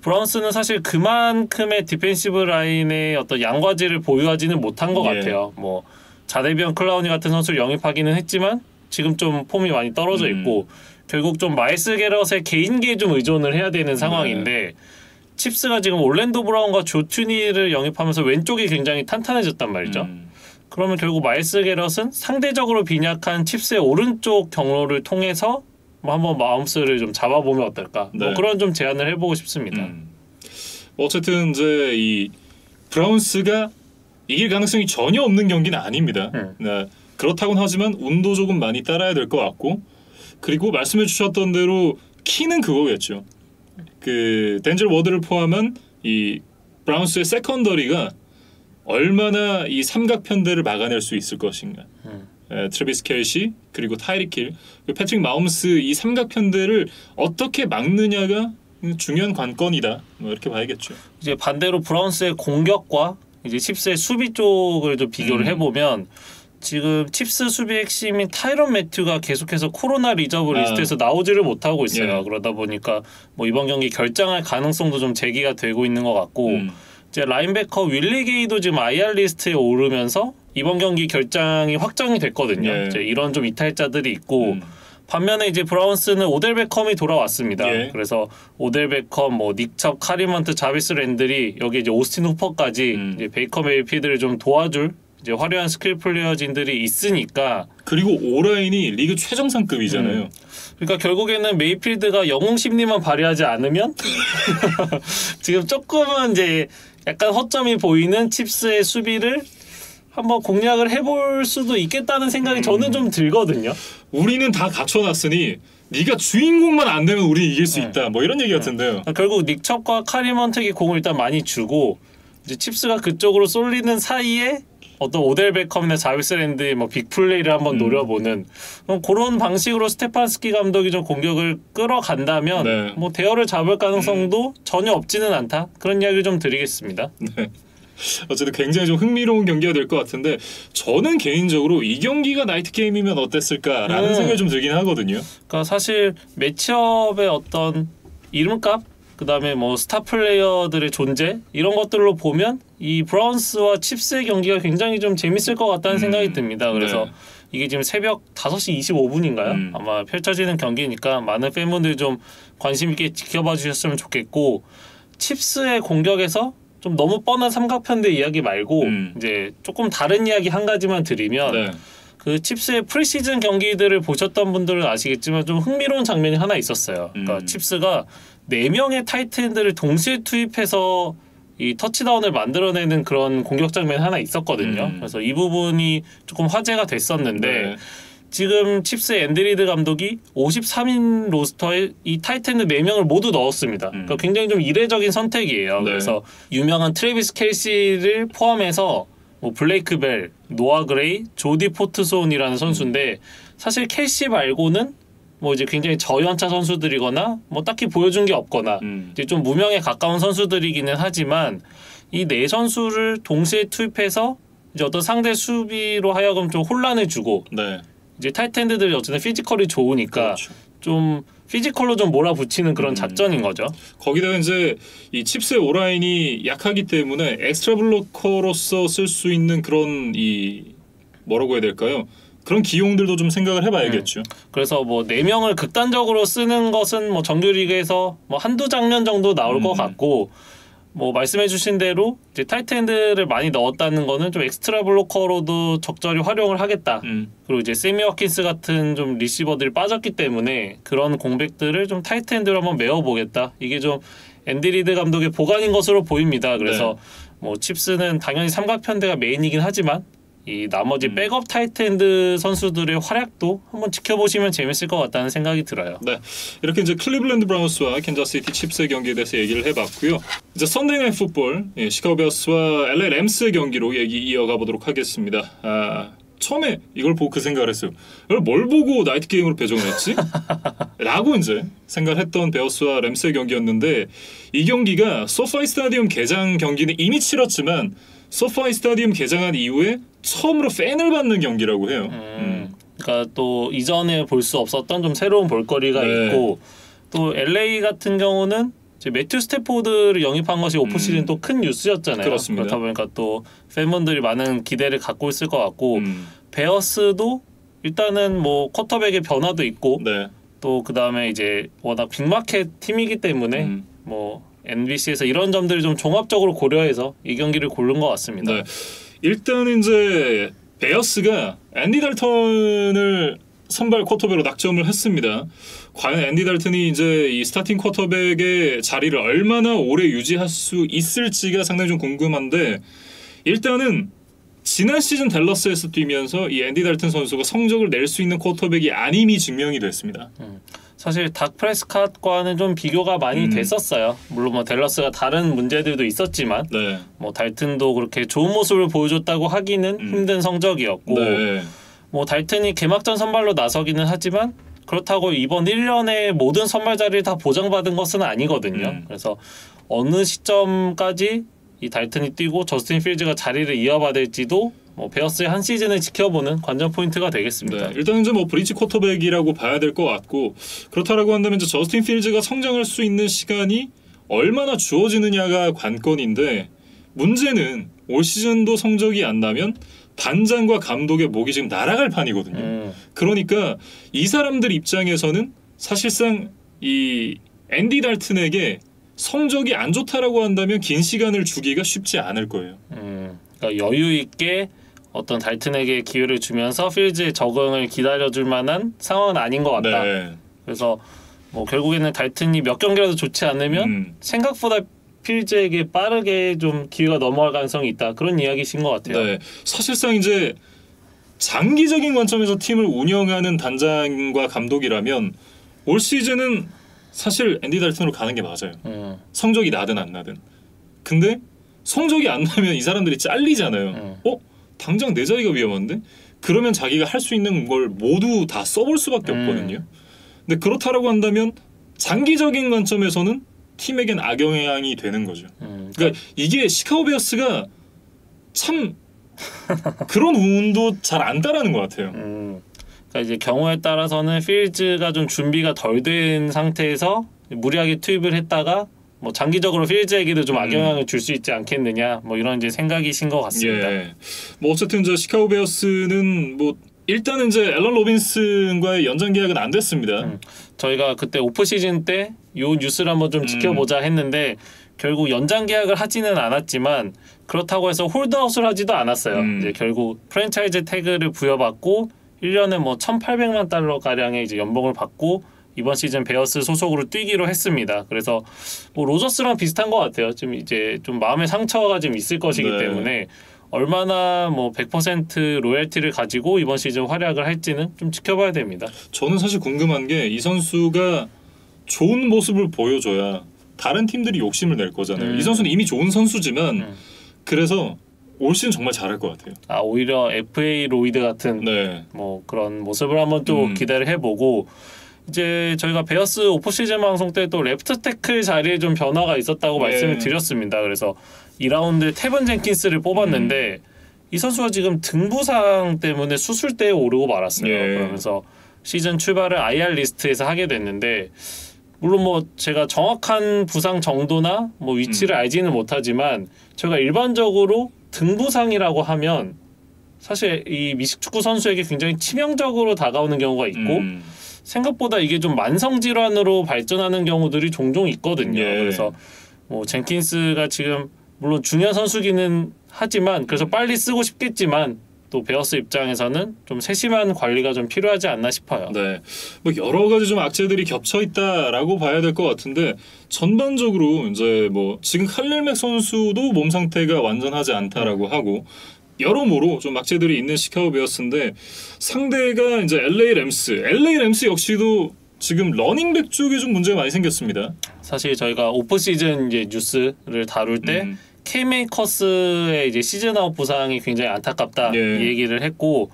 B: 브라운스는 사실 그만큼의 디펜시브 라인의 어떤 양과지를 보유하지는 못한 것 같아요. 뭐 자데비언 클라우니 같은 선수를 영입하기는 했지만 지금 좀 폼이 많이 떨어져 있고 결국 좀 마일스 게럿의 개인기에 좀 의존을 해야 되는 상황인데 칩스가 지금 올랜도 브라운과 조 튜니를 영입하면서 왼쪽이 굉장히 탄탄해졌단 말이죠. 그러면 결국 마일스 게럿은 상대적으로 빈약한 칩스의 오른쪽 경로를 통해서 뭐 한번 마홈스를 좀 잡아보면 어떨까? 뭐 그런 좀 제안을 해보고 싶습니다.
A: 어쨌든 이제 이 브라운스가 이길 가능성이 전혀 없는 경기는 아닙니다. 네. 그렇다고는 하지만 운도 조금 많이 따라야 될 것 같고 그리고 말씀해 주셨던 대로 키는 그거겠죠. 그 덴젤 워드를 포함한 이 브라운스의 세컨더리가 얼마나 이 삼각 편대를 막아낼 수 있을 것인가. 트래비스 켈시 그리고 타이릭 힐, 패트릭 마홈스 이 삼각 편대를 어떻게 막느냐가 중요한 관건이다. 뭐 이렇게 봐야겠죠.
B: 이제 반대로 브라운스의 공격과 이제 칩스의 수비 쪽을 좀 비교를 해보면 지금 칩스 수비 핵심인 타이런 매튜가 계속해서 코로나 리저브 리스트에서 나오지를 못하고 있어요. 그러다 보니까 뭐 이번 경기 결장할 가능성도 좀 제기가 되고 있는 것 같고 이제 라인베커 윌리 게이도 지금 IR 리스트에 오르면서 이번 경기 결장이 확정이 됐거든요. 이제 이런 좀 이탈자들이 있고 반면에 이제 브라운스는 오델 베컴이 돌아왔습니다. 그래서 오델 베컴, 뭐 닉첩, 카리먼트, 자비스 랜들이 여기 이제 오스틴 후퍼까지 이제 베이커 메이필드를 좀 도와줄 이제 화려한 스킬 플레이어진들이 있으니까
A: 그리고 오라인이 리그 최정상급이잖아요.
B: 그러니까 결국에는 메이필드가 영웅 심리만 발휘하지 않으면 지금 조금은 이제 약간 허점이 보이는 칩스의 수비를 한번 공략을 해볼 수도 있겠다는 생각이 저는 좀 들거든요.
A: 우리는 다 갖춰놨으니 네가 주인공만 안 되면 우리 이길 수 있다. 뭐 이런 얘기 같은데요.
B: 결국 닉첩과 카리먼트에게 공을 일단 많이 주고 이제 칩스가 그쪽으로 쏠리는 사이에 어떤 오델 베컴이나 자비스 랜드의 뭐 빅플레이를 한번 노려보는 그런 방식으로 스테판스키 감독이 좀 공격을 끌어간다면 뭐 대열을 잡을 가능성도 전혀 없지는 않다. 그런 이야기를 좀 드리겠습니다.
A: 네. 어쨌든 굉장히 좀 흥미로운 경기가 될 것 같은데 저는 개인적으로 이 경기가 나이트 게임이면 어땠을까라는 생각이 좀 들긴 하거든요.
B: 그러니까 사실 매치업의 어떤 이름값 그다음에 뭐 스타 플레이어들의 존재 이런 것들로 보면 이 브라운스와 칩스의 경기가 굉장히 좀 재밌을 것 같다는 생각이 듭니다. 그래서 이게 지금 새벽 5시 25분인가요? 아마 펼쳐지는 경기니까 많은 팬분들이 좀 관심 있게 지켜봐 주셨으면 좋겠고 칩스의 공격에서 좀 너무 뻔한 삼각편대 이야기 말고 이제 조금 다른 이야기 한 가지만 드리면 그 칩스의 프리시즌 경기들을 보셨던 분들은 아시겠지만 좀 흥미로운 장면이 하나 있었어요. 그러니까 칩스가 4명의 타이트엔드를 동시에 투입해서 이 터치다운을 만들어내는 그런 공격 장면이 하나 있었거든요. 그래서 이 부분이 조금 화제가 됐었는데 지금 칩스의 앤디 리드 감독이 53인 로스터에 이 타이트엔드 4명을 모두 넣었습니다. 그러니까 굉장히 좀 이례적인 선택이에요.
A: 네.
B: 그래서 유명한 트래비스 켈시를 포함해서 뭐 블레이크 벨, 노아 그레이, 조디 포트손이라는 선수인데 사실 켈시 말고는 뭐 이제 굉장히 저연차 선수들이거나 뭐 딱히 보여준 게 없거나 이제 좀 무명에 가까운 선수들이기는 하지만 이 네 선수를 동시에 투입해서 이제 어떤 상대 수비로 하여금 좀 혼란을 주고
A: 네.
B: 이제 타이트엔드들이 어쨌든 피지컬이 좋으니까
A: 그렇죠.
B: 좀 피지컬로 좀 몰아붙이는 그런 작전인 거죠.
A: 거기다가 이제 이 칩스의 오라인이 약하기 때문에 엑스트라 블로커로서 쓸 수 있는 그런 이 뭐라고 해야 될까요? 그런 기용들도 좀 생각을 해봐야겠죠.
B: 그래서 뭐 4명을 극단적으로 쓰는 것은 뭐 정규리그에서 뭐 한두 장면 정도 나올 것 같고 뭐 말씀해주신 대로 이제 타이트엔드를 많이 넣었다는 거는 좀 엑스트라 블로커로도 적절히 활용을 하겠다. 그리고 이제 세미 워킨스 같은 좀 리시버들이 빠졌기 때문에 그런 공백들을 좀 타이트엔드로 한번 메워보겠다. 이게 좀 앤디 리드 감독의 보관인 것으로 보입니다. 그래서 뭐 칩스는 당연히 삼각편대가 메인이긴 하지만 이 나머지 백업 타이트엔드 선수들의 활약도 한번 지켜보시면 재밌을 것 같다는 생각이 들어요.
A: 네, 이렇게 이제 클리블랜드 브라운스와 캔자스시티 칩스의 경기에 대해서 얘기를 해봤고요. 이제 선데이 나잇 풋볼, 시카고 베어스와 LA 램스의 경기로 얘기 이어가 보도록 하겠습니다. 처음에 이걸 보고 그 생각을 했어요. 이걸 뭘 보고 나이트 게임으로 배정을 했지? 라고 이제 생각을 했던 베어스와 램스의 경기였는데 이 경기가 소파이 스타디움 개장 경기는 이미 치렀지만 소파이 스타디움 개장한 이후에 처음으로 팬을 받는 경기라고 해요.
B: 그러니까 또 이전에 볼 수 없었던 좀 새로운 볼거리가 있고 또 LA 같은 경우는 이제 매튜 스태포드를 영입한 것이 오프시즌 또 큰 뉴스였잖아요.
A: 그렇습니다.
B: 그렇다 보니까 또 팬분들이 많은 기대를 갖고 있을 것 같고 베어스도 일단은 뭐 쿼터백의 변화도 있고 또 그 다음에 이제 워낙 빅마켓 팀이기 때문에 뭐 NBC에서 이런 점들을 좀 종합적으로 고려해서 이 경기를 고른 것 같습니다.
A: 네. 일단 이제 베어스가 앤디 달턴을 선발 쿼터백으로 낙점을 했습니다. 과연 앤디 달턴이 이제 이 스타팅 쿼터백의 자리를 얼마나 오래 유지할 수 있을지가 상당히 좀 궁금한데 일단은 지난 시즌 댈러스에서 뛰면서 이 앤디 달턴 선수가 성적을 낼 수 있는 쿼터백이 아님이 증명이 됐습니다.
B: 사실 닥 프레스캇과는 좀 비교가 많이 됐었어요. 물론 뭐 댈러스가 다른 문제들도 있었지만 뭐 달튼도 그렇게 좋은 모습을 보여줬다고 하기는 힘든 성적이었고 뭐 달튼이 개막전 선발로 나서기는 하지만 그렇다고 이번 1년에 모든 선발 자리를 다 보장받은 것은 아니거든요. 그래서 어느 시점까지 이 달튼이 뛰고 저스틴 필즈가 자리를 이어받을지도 뭐 베어스의 한 시즌을 지켜보는 관전 포인트가 되겠습니다.
A: 일단은 이제 뭐 브리지 쿼터백이라고 봐야 될 것 같고 그렇다라고 한다면 이제 저스틴 필즈가 성장할 수 있는 시간이 얼마나 주어지느냐가 관건인데 문제는 올 시즌도 성적이 안 나면 단장과 감독의 목이 지금 날아갈 판이거든요. 그러니까 이 사람들 입장에서는 사실상 이 앤디 달튼에게 성적이 안 좋다라고 한다면 긴 시간을 주기가 쉽지 않을 거예요.
B: 그러니까 여유 있게 어떤 달튼에게 기회를 주면서 필즈의 적응을 기다려줄 만한 상황은 아닌 것 같다. 그래서 뭐 결국에는 달튼이 몇 경기라도 좋지 않으면 생각보다 필즈에게 빠르게 좀 기회가 넘어갈 가능성이 있다. 그런 이야기신 것 같아요.
A: 사실상 이제 장기적인 관점에서 팀을 운영하는 단장과 감독이라면 올 시즌은 사실 앤디 달튼으로 가는 게 맞아요. 성적이 나든 안 나든. 근데 성적이 안 나면 이 사람들이 잘리잖아요. 당장 내 자리가 위험한데? 그러면 자기가 할 수 있는 걸 모두 다 써볼 수밖에 없거든요. 근데 그렇다라고 한다면 장기적인 관점에서는 팀에겐 악영향이 되는 거죠. 그러니까 이게 시카고 베어스가 참 그런 운도 잘 안 따라하는 것 같아요.
B: 그러니까 이제 경우에 따라서는 필즈가 좀 준비가 덜 된 상태에서 무리하게 투입을 했다가 뭐 장기적으로 필즈에게도 좀 악영향을 줄 수 있지 않겠느냐 뭐 이런 이제 생각이신 것 같습니다.
A: 뭐 어쨌든 저 시카고 베어스는 뭐 일단은 이제 앨런 로빈슨과의 연장 계약은 안 됐습니다.
B: 저희가 그때 오프 시즌 때 요 뉴스를 한번 좀 지켜보자 했는데 결국 연장 계약을 하지는 않았지만 그렇다고 해서 홀드아웃을 하지도 않았어요. 이제 결국 프랜차이즈 태그를 부여받고 1년에 뭐 1,800만 달러 가량의 이제 연봉을 받고 이번 시즌 베어스 소속으로 뛰기로 했습니다. 그래서 뭐 로저스랑 비슷한 것 같아요. 좀 이제 좀 마음의 상처가 좀 있을 것이기 때문에 얼마나 뭐 100% 로열티를 가지고 이번 시즌 활약을 할지는 좀 지켜봐야 됩니다.
A: 저는 사실 궁금한 게 이 선수가 좋은 모습을 보여줘야 다른 팀들이 욕심을 낼 거잖아요. 이 선수는 이미 좋은 선수지만 그래서 올 시즌 정말 잘할 것 같아요.
B: 아 오히려 FA 로이드 같은
A: 네.
B: 뭐 그런 모습을 한번 또 기대를 해보고 이제 저희가 베어스 오프시즌 방송 때 또 레프트 태클 자리에 좀 변화가 있었다고 말씀을 드렸습니다. 그래서 2라운드에 테븐 젠킨스를 뽑았는데 이 선수가 지금 등 부상 때문에 수술대에 오르고 말았어요. 그러면서 시즌 출발을 IR 리스트에서 하게 됐는데 물론 뭐 제가 정확한 부상 정도나 뭐 위치를 알지는 못하지만 제가 일반적으로 등 부상이라고 하면 사실 이 미식축구 선수에게 굉장히 치명적으로 다가오는 경우가 있고 생각보다 이게 좀 만성 질환으로 발전하는 경우들이 종종 있거든요. 그래서 뭐 젠킨스가 지금 물론 중요한 선수기는 하지만 그래서 빨리 쓰고 싶겠지만 또 베어스 입장에서는 좀 세심한 관리가 좀 필요하지 않나 싶어요.
A: 네, 뭐 여러 가지 좀 악재들이 겹쳐 있다라고 봐야 될 것 같은데 전반적으로 이제 뭐 지금 칼릴 맥 선수도 몸 상태가 완전하지 않다라고 하고 여러모로 좀 악재들이 있는 시카고 베어스인데 상대가 이제 LA 램스 역시도 지금 러닝백 쪽에 좀 문제가 많이 생겼습니다.
B: 사실 저희가 오프 시즌 이제 뉴스를 다룰 때 K메이커스의 이제 시즌 아웃 부상이 굉장히 안타깝다 이 얘기를 했고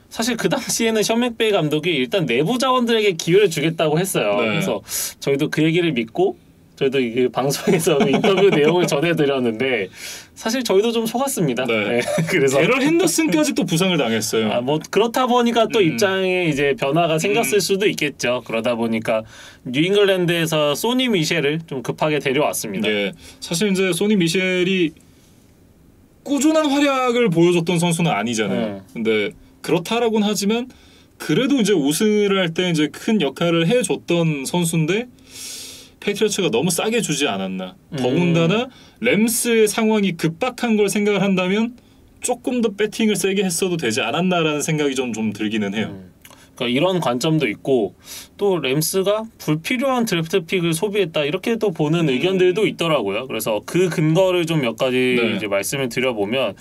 B: 사실 그 당시에는 션 맥베이 감독이 일단 내부 자원들에게 기회를 주겠다고 했어요. 그래서 저희도 그 얘기를 믿고 저희도 이 방송에서 인터뷰 내용을 전해드렸는데 사실 저희도 좀 속았습니다. 그래서
A: 데럴 핸더슨까지 또 부상을 당했어요.
B: 아, 뭐 그렇다 보니까 또 입장에 이제 변화가 생겼을 수도 있겠죠. 그러다 보니까 뉴잉글랜드에서 소니 미셸을 좀 급하게 데려왔습니다.
A: 사실 이제 소니 미셸이 꾸준한 활약을 보여줬던 선수는 아니잖아요. 근데 그렇다라고는 하지만 그래도 이제 우승을 할 때 이제 큰 역할을 해줬던 선수인데. 페이트리어츠가 너무 싸게 주지 않았나. 더군다나 램스의 상황이 급박한 걸 생각을 한다면 조금 더 배팅을 세게 했어도 되지 않았나라는 생각이 좀 들기는 해요.
B: 그러니까 이런 관점도 있고 또 램스가 불필요한 드래프트 픽을 소비했다 이렇게 또 보는 의견들도 있더라고요. 그래서 그 근거를 좀 몇 가지 이제 말씀을 드려보면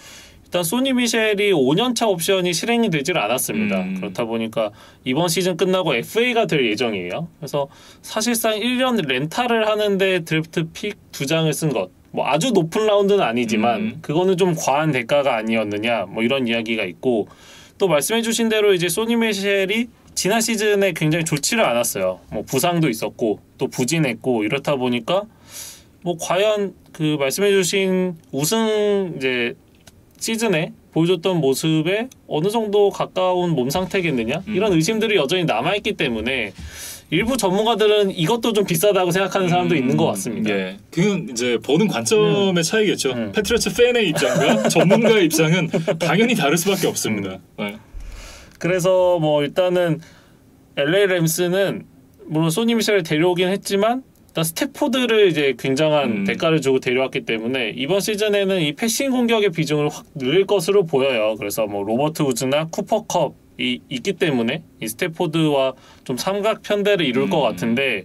B: 일단 소니 미셸이 5년차 옵션이 실행이 되질 않았습니다. 그렇다 보니까 이번 시즌 끝나고 FA가 될 예정이에요. 그래서 사실상 1년 렌탈을 하는데 드래프트 픽 2장을 쓴 것. 뭐 아주 높은 라운드는 아니지만 그거는 좀 과한 대가가 아니었느냐 뭐 이런 이야기가 있고 또 말씀해주신 대로 이제 소니 미셸이 지난 시즌에 굉장히 좋지를 않았어요. 뭐 부상도 있었고 또 부진했고 이렇다 보니까 뭐 과연 그 말씀해주신 우승 이제 시즌에 보여줬던 모습에 어느 정도 가까운 몸 상태겠느냐 이런 의심들이 여전히 남아있기 때문에 일부 전문가들은 이것도 좀 비싸다고 생각하는 사람도 있는 것 같습니다.
A: 그건 이제 보는 관점의 차이겠죠. 패트리어츠 팬의 입장과 전문가의 입장은 당연히 다를 수밖에 없습니다.
B: 그래서 뭐 일단은 LA 램스는 물론 소니 미셸을 데려오긴 했지만 일단 스태포드를 이제 굉장한 대가를 주고 데려왔기 때문에 이번 시즌에는 이 패싱 공격의 비중을 확 늘릴 것으로 보여요. 그래서 뭐 로버트 우즈나 쿠퍼컵이 있기 때문에 이 스태포드와 좀 삼각 편대를 이룰 것 같은데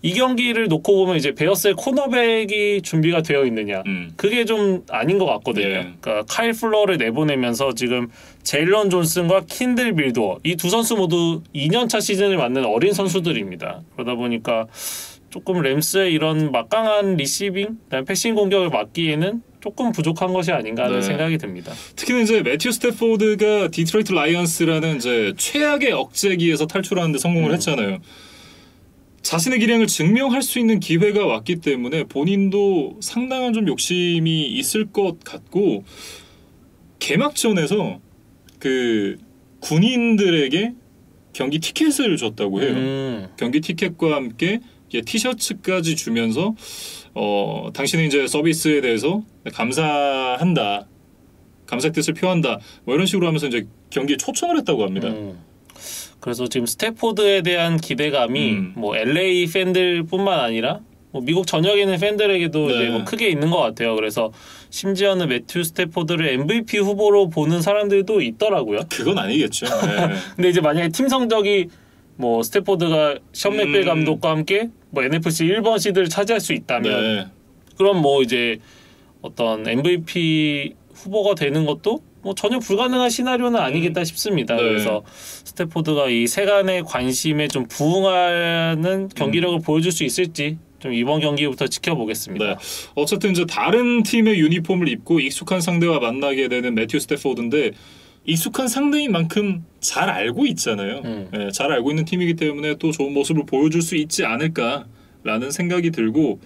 B: 이 경기를 놓고 보면 이제 베어스의 코너백이 준비가 되어 있느냐 그게 좀 아닌 것 같거든요. 그러니까 카일 플러를 내보내면서 지금 제일런 존슨과 킨들 빌도어 이 두 선수 모두 2년차 시즌을 맞는 어린 선수들입니다. 그러다 보니까 조금 램스의 이런 막강한 리시빙, 패싱 공격을 막기에는 조금 부족한 것이 아닌가 하는 생각이 듭니다.
A: 특히나 이제 매튜 스태포드가 디트로이트 라이언스라는 이제 최악의 억제기에서 탈출하는 데 성공을 했잖아요. 자신의 기량을 증명할 수 있는 기회가 왔기 때문에 본인도 상당한 좀 욕심이 있을 것 같고 개막전에서 그 군인들에게 경기 티켓을 줬다고 해요. 경기 티켓과 함께 티셔츠까지 주면서 당신의 이제 서비스에 대해서 감사한다, 감사의 뜻을 표한다, 뭐 이런 식으로 하면서 이제 경기에 초청을 했다고 합니다.
B: 그래서 지금 스태포드에 대한 기대감이 뭐 LA 팬들뿐만 아니라 뭐 미국 전역에 있는 팬들에게도 이제 뭐 크게 있는 것 같아요. 그래서 심지어는 매튜 스태포드를 MVP 후보로 보는 사람들도 있더라고요.
A: 그건 아니겠죠.
B: 근데 이제 만약에 팀 성적이 뭐 스태포드가 션 맥베이 감독과 함께 뭐 NFC 1번 시드를 차지할 수 있다면 그럼 뭐 이제 어떤 MVP 후보가 되는 것도 뭐 전혀 불가능한 시나리오는 아니겠다 싶습니다.
A: 네.
B: 그래서 스태포드가 이 세간의 관심에 좀 부응하는 경기력을 보여줄 수 있을지 좀 이번 경기부터 지켜보겠습니다.
A: 네. 어쨌든 이제 다른 팀의 유니폼을 입고 익숙한 상대와 만나게 되는 매튜 스태포드인데 익숙한 상대인 만큼 잘 알고 있잖아요. 네, 잘 알고 있는 팀이기 때문에 또 좋은 모습을 보여줄 수 있지 않을까라는 생각이 들고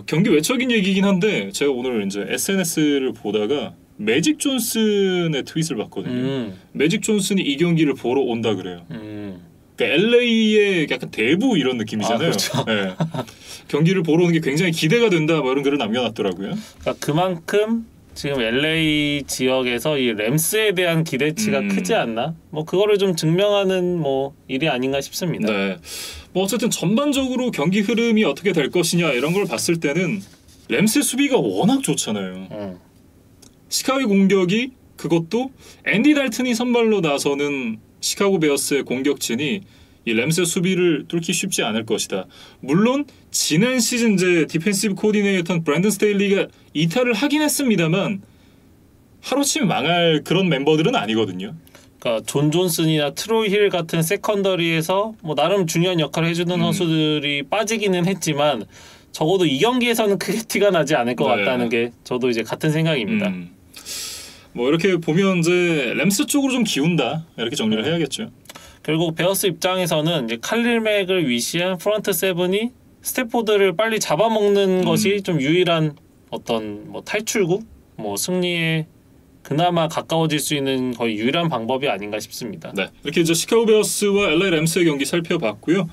A: 경기 외적인 얘기긴 한데 제가 오늘 이제 SNS를 보다가 매직 존슨의 트윗을 봤거든요. 매직 존슨이 이 경기를 보러 온다 그래요. 그러니까 LA의 약간 대부 이런 느낌이잖아요.
B: 그렇죠.
A: 네. 경기를 보러 오는 게 굉장히 기대가 된다 뭐 이런 글을 남겨놨더라고요.
B: 그러니까 그만큼 지금 LA 지역에서 이 램스에 대한 기대치가 크지 않나? 뭐 그거를 좀 증명하는 뭐 일이 아닌가 싶습니다.
A: 네. 뭐 어쨌든 전반적으로 경기 흐름이 어떻게 될 것이냐 이런 걸 봤을 때는 램스의 수비가 워낙 좋잖아요. 시카고의 공격이 그것도 앤디 달튼이 선발로 나서는 시카고 베어스의 공격진이 이 램스의 수비를 뚫기 쉽지 않을 것이다. 물론 지난 시즌 이제 디펜시브 코디네이터던 브랜든 스테일리가 이탈을 하긴 했습니다만 하루아침에 망할 그런 멤버들은 아니거든요.
B: 그러니까 존 존슨이나 트로이 힐 같은 세컨더리에서 뭐 나름 중요한 역할을 해주는 선수들이 빠지기는 했지만 적어도 이 경기에서는 크게 티가 나지 않을 것 같다는 게 저도 이제 같은 생각입니다.
A: 뭐 이렇게 보면 이제 램스 쪽으로 좀 기운다 이렇게 정리를 해야겠죠.
B: 결국 베어스 입장에서는 이제 칼릴 맥을 위시한 프런트 세븐이 스태포드를 빨리 잡아먹는 것이 좀 유일한 어떤 뭐 탈출구, 뭐 승리에 그나마 가까워질 수 있는 거의 유일한 방법이 아닌가 싶습니다.
A: 네, 이렇게 이제 시카고 베어스와 LA 램스의 경기 살펴봤고요.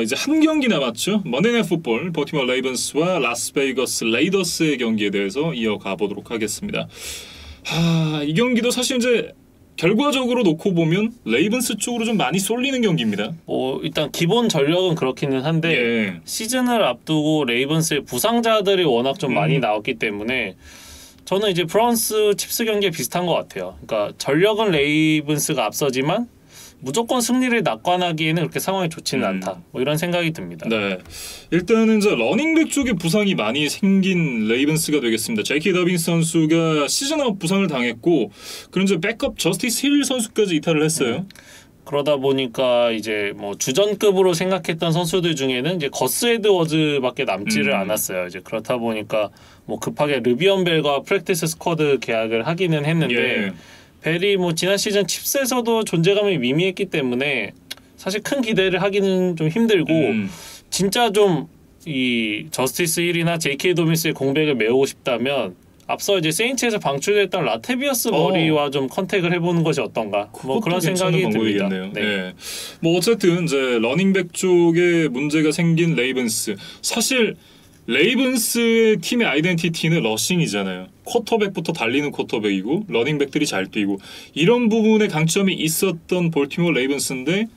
A: 이제 한 경기 남았죠. 먼데이 나잇 풋볼 버티머 레이븐스와 라스베이거스 레이더스의 경기에 대해서 이어가 보도록 하겠습니다. 이 경기도 사실 이제 결과적으로 놓고 보면 레이븐스 쪽으로 좀 많이 쏠리는 경기입니다.
B: 뭐 일단 기본 전력은 그렇기는 한데 시즌을 앞두고 레이븐스의 부상자들이 워낙 좀 많이 나왔기 때문에 저는 이제 브라운스 칩스 경기에 비슷한 것 같아요. 그러니까 전력은 레이븐스가 앞서지만 무조건 승리를 낙관하기에는 그렇게 상황이 좋지는 않다. 뭐 이런 생각이 듭니다.
A: 네, 일단은 이제 러닝백 쪽에 부상이 많이 생긴 레이븐스가 되겠습니다. 제이키 더빈스 선수가 시즌 아웃 부상을 당했고, 그런 이제 백업 저스티스 힐 선수까지 이탈을 했어요.
B: 그러다 보니까 이제 뭐 주전급으로 생각했던 선수들 중에는 이제 거스 에드워즈밖에 남지를 않았어요. 이제 그렇다 보니까 뭐 급하게 르비언 벨과 프랙티스 스쿼드 계약을 하기는 했는데. 벨이 뭐 지난 시즌 칩스에서도 존재감이 미미했기 때문에 사실 큰 기대를 하기는 좀 힘들고 진짜 좀 이 저스티스 힐이나 제이케이 도빈스의 공백을 메우고 싶다면 앞서 이제 세인츠에서 방출됐던 라테비어스 머리와 좀 컨택을 해보는 것이 어떤가 뭐 그런 생각이 듭니다.
A: 네. 뭐 어쨌든 이제 러닝백 쪽에 문제가 생긴 레이븐스, 사실 레이븐스의 팀의 아이덴티티는 러싱이잖아요. 쿼터백부터 달리는 쿼터백이고 러닝백들이 잘 뛰고 이런 부분에 강점이 있었던 볼티모어 레이븐스인데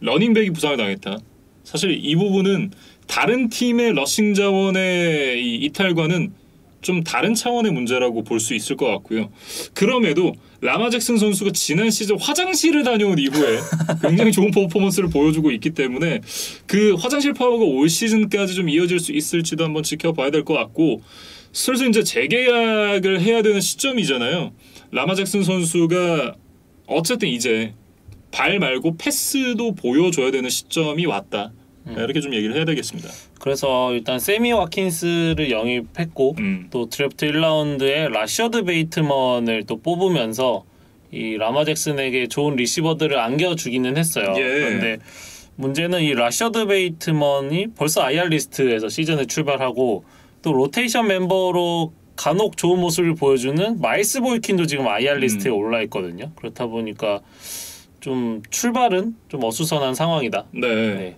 A: 러닝백이 부상을 당했다. 사실 이 부분은 다른 팀의 러싱 자원의 이 이탈과는 좀 다른 차원의 문제라고 볼 수 있을 것 같고요. 그럼에도 라마 잭슨 선수가 지난 시즌 화장실을 다녀온 이후에 굉장히 좋은 퍼포먼스를 보여주고 있기 때문에 그 화장실 파워가 올 시즌까지 좀 이어질 수 있을지도 한번 지켜봐야 될 것 같고, 슬슬 이제 재계약을 해야 되는 시점이잖아요. 라마 잭슨 선수가 어쨌든 이제 발 말고 패스도 보여줘야 되는 시점이 왔다. 이렇게 좀 얘기를 해야 되겠습니다.
B: 그래서 일단 세미 와킨스를 영입했고 또 드래프트 1라운드에 라셔드 베이트먼을 또 뽑으면서 이 라마 잭슨에게 좋은 리시버들을 안겨주기는 했어요. 그런데 문제는 이 라셔드 베이트먼이 벌써 IR 리스트에서 시즌을 출발하고 또 로테이션 멤버로 간혹 좋은 모습을 보여주는 마일스 보이킨도 지금 IR 리스트에 올라 있거든요. 그렇다 보니까 좀 출발은 좀 어수선한 상황이다.
A: 네.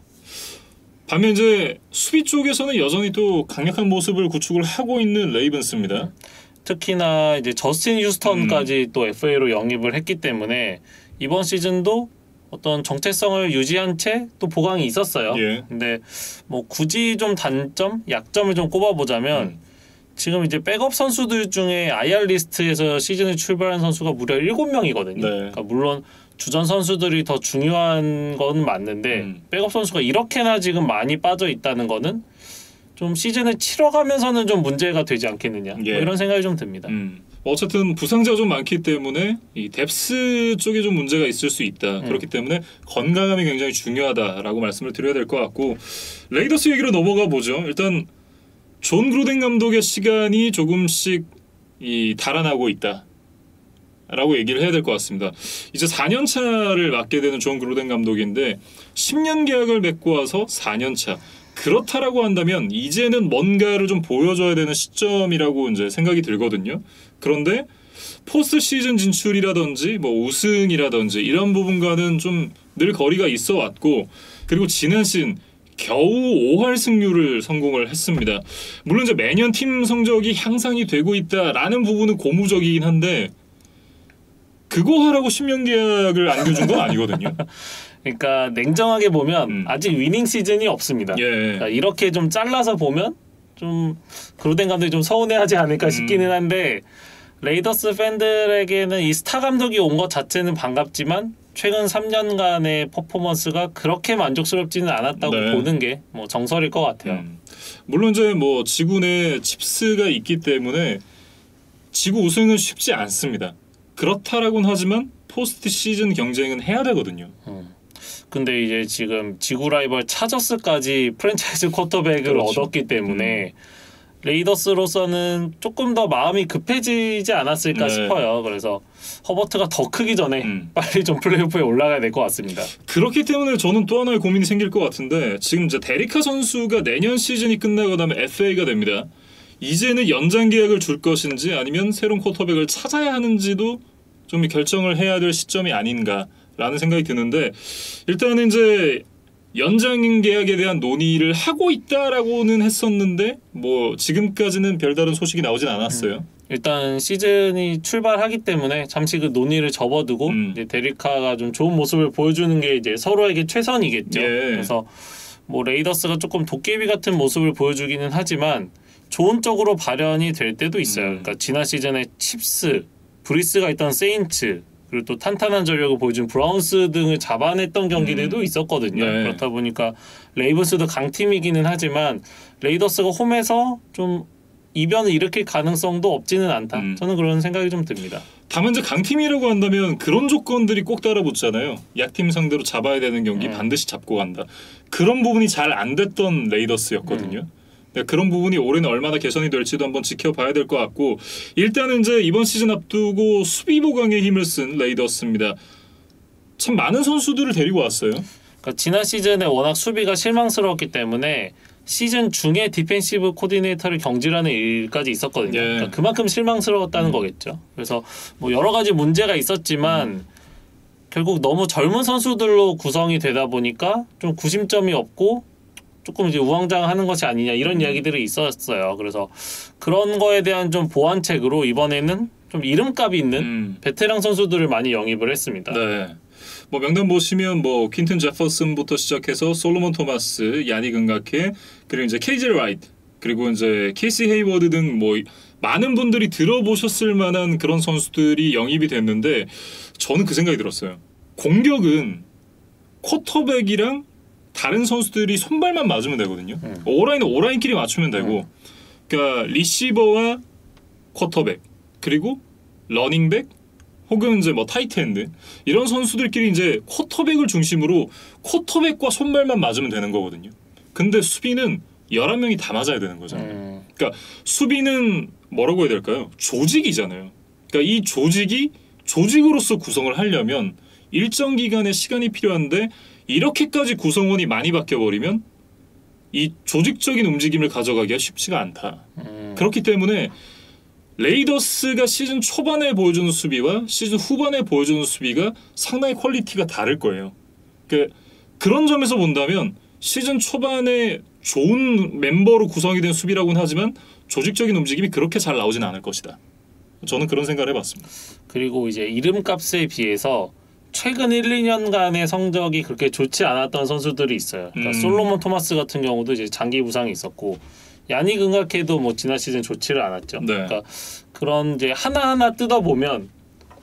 A: 반면 이제 수비 쪽에서는 여전히 또 강력한 모습을 구축을 하고 있는 레이븐스입니다.
B: 특히나 이제 저스틴 휴스턴까지 또 FA로 영입을 했기 때문에 이번 시즌도 어떤 정체성을 유지한 채 또 보강이 있었어요. 근데 뭐 굳이 좀 단점, 약점을 좀 꼽아보자면 지금 이제 백업 선수들 중에 IR 리스트에서 시즌을 출발한 선수가 무려 7명이거든요. 그러니까 물론 주전 선수들이 더 중요한 건 맞는데 백업 선수가 이렇게나 지금 많이 빠져 있다는 거는 좀 시즌을 치러가면서는 좀 문제가 되지 않겠느냐 뭐 이런 생각이 좀 듭니다.
A: 어쨌든 부상자가 좀 많기 때문에 이 뎁스 쪽에 좀 문제가 있을 수 있다. 그렇기 때문에 건강함이 굉장히 중요하다라고 말씀을 드려야 될 것 같고 레이더스 얘기로 넘어가 보죠. 일단 존 그루덴 감독의 시간이 조금씩 달아나고 있다. 라고 얘기를 해야 될 것 같습니다. 이제 4년 차를 맡게 되는 존 그루덴 감독인데 10년 계약을 맺고 와서 4년 차. 그렇다라고 한다면 이제는 뭔가를 좀 보여줘야 되는 시점이라고 이제 생각이 들거든요. 그런데 포스트 시즌 진출이라든지 뭐 우승이라든지 이런 부분과는 좀 늘 거리가 있어 왔고 그리고 지난 시즌 겨우 5할 승률을 성공을 했습니다. 물론 이제 매년 팀 성적이 향상이 되고 있다라는 부분은 고무적이긴 한데 그거 하라고 10년 계약을 안겨준 건 아니거든요.
B: 그러니까 냉정하게 보면 아직 위닝 시즌이 없습니다.
A: 예.
B: 그러니까 이렇게 좀 잘라서 보면 좀 그루덴 감독이 좀 서운해하지 않을까 싶기는 한데 레이더스 팬들에게는 이 스타 감독이 온 것 자체는 반갑지만 최근 3년간의 퍼포먼스가 그렇게 만족스럽지는 않았다고
A: 네.
B: 보는 게 뭐 정설일 것 같아요.
A: 물론 이제 뭐 지구 내 칩스가 있기 때문에 지구 우승은 쉽지 않습니다. 그렇다라고는 하지만 포스트 시즌 경쟁은 해야 되거든요.
B: 근데 이제 지금 지구 라이벌 차저스까지 프랜차이즈 쿼터백을
A: 그렇죠.
B: 얻었기 때문에 레이더스로서는 조금 더 마음이 급해지지 않았을까
A: 네.
B: 싶어요. 그래서 허버트가 더 크기 전에 빨리 좀 플레이오프에 올라가야 될 것 같습니다.
A: 그렇기 때문에 저는 또 하나의 고민이 생길 것 같은데 지금 이제 데리카 선수가 내년 시즌이 끝나고 나면 FA가 됩니다. 이제는 연장 계약을 줄 것인지 아니면 새로운 쿼터백을 찾아야 하는지도 좀 결정을 해야 될 시점이 아닌가라는 생각이 드는데 일단은 이제 연장 계약에 대한 논의를 하고 있다라고는 했었는데 뭐 지금까지는 별다른 소식이 나오진 않았어요.
B: 일단 시즌이 출발하기 때문에 잠시 그 논의를 접어두고 이제 데리카가 좀 좋은 모습을 보여주는 게 이제 서로에게 최선이겠죠.
A: 예.
B: 그래서 뭐 레이더스가 조금 도깨비 같은 모습을 보여주기는 하지만 좋은 쪽으로 발현이 될 때도 있어요. 그러니까 지난 시즌에 칩스, 브리스가 있던 세인츠 그리고 또 탄탄한 전력을 보여준 브라운스 등을 잡아냈던 경기들도 있었거든요.
A: 네.
B: 그렇다 보니까 레이븐스도 강팀이기는 하지만 레이더스가 홈에서 좀 이변을 일으킬 가능성도 없지는 않다. 저는 그런 생각이 좀 듭니다.
A: 다만 이제 강팀이라고 한다면 그런 조건들이 꼭 따라붙잖아요. 약팀 상대로 잡아야 되는 경기 반드시 잡고 간다. 그런 부분이 잘 안 됐던 레이더스였거든요. 그런 부분이 올해는 얼마나 개선이 될지도 한번 지켜봐야 될 것 같고 일단은 이제 이번 시즌 앞두고 수비 보강에 힘을 쓴 레이더스입니다. 참 많은 선수들을 데리고 왔어요.
B: 그러니까 지난 시즌에 워낙 수비가 실망스러웠기 때문에 시즌 중에 디펜시브 코디네이터를 경질하는 일까지 있었거든요.
A: 예.
B: 그러니까 그만큼 실망스러웠다는 거겠죠. 그래서 뭐 여러 가지 문제가 있었지만 결국 너무 젊은 선수들로 구성이 되다 보니까 좀 구심점이 없고 조금 이제 우왕좌왕하는 것이 아니냐 이런 이야기들이 있었어요. 그래서 그런 거에 대한 좀 보완책으로 이번에는 좀 이름값이 있는 베테랑 선수들을 많이 영입을 했습니다.
A: 네. 뭐 명단 보시면 뭐 퀸튼 제퍼슨부터 시작해서 솔로몬 토마스, 야닉 은가케, 그리고 이제 KJ 라이트, 그리고 이제 케이시 헤이워드 등 뭐 많은 분들이 들어보셨을 만한 그런 선수들이 영입이 됐는데 저는 그 생각이 들었어요. 공격은 쿼터백이랑 다른 선수들이 손발만 맞으면 되거든요. 오라인은 오라인끼리 맞추면 되고 그러니까 리시버와 쿼터백 그리고 러닝백 혹은 이제 뭐 타이트엔드 이런 선수들끼리 이제 쿼터백을 중심으로 쿼터백과 손발만 맞으면 되는 거거든요. 근데 수비는 11명이 다 맞아야 되는 거잖아요. 그러니까 수비는 뭐라고 해야 될까요? 조직이잖아요. 그러니까 이 조직이 조직으로서 구성을 하려면 일정 기간의 시간이 필요한데 이렇게까지 구성원이 많이 바뀌어버리면 이 조직적인 움직임을 가져가기가 쉽지가 않다. 그렇기 때문에 레이더스가 시즌 초반에 보여주는 수비와 시즌 후반에 보여주는 수비가 상당히 퀄리티가 다를 거예요. 그런 점에서 본다면 시즌 초반에 좋은 멤버로 구성이 된 수비라고는 하지만 조직적인 움직임이 그렇게 잘 나오진 않을 것이다. 저는 그런 생각을 해봤습니다.
B: 그리고 이제 이름값에 비해서 최근 1, 2년간의 성적이 그렇게 좋지 않았던 선수들이 있어요. 그러니까 솔로몬 토마스 같은 경우도 이제 장기 부상이 있었고 야닉 은가케도 뭐 지난 시즌 좋지를 않았죠.
A: 네.
B: 그러니까 그런 이제 하나하나 뜯어보면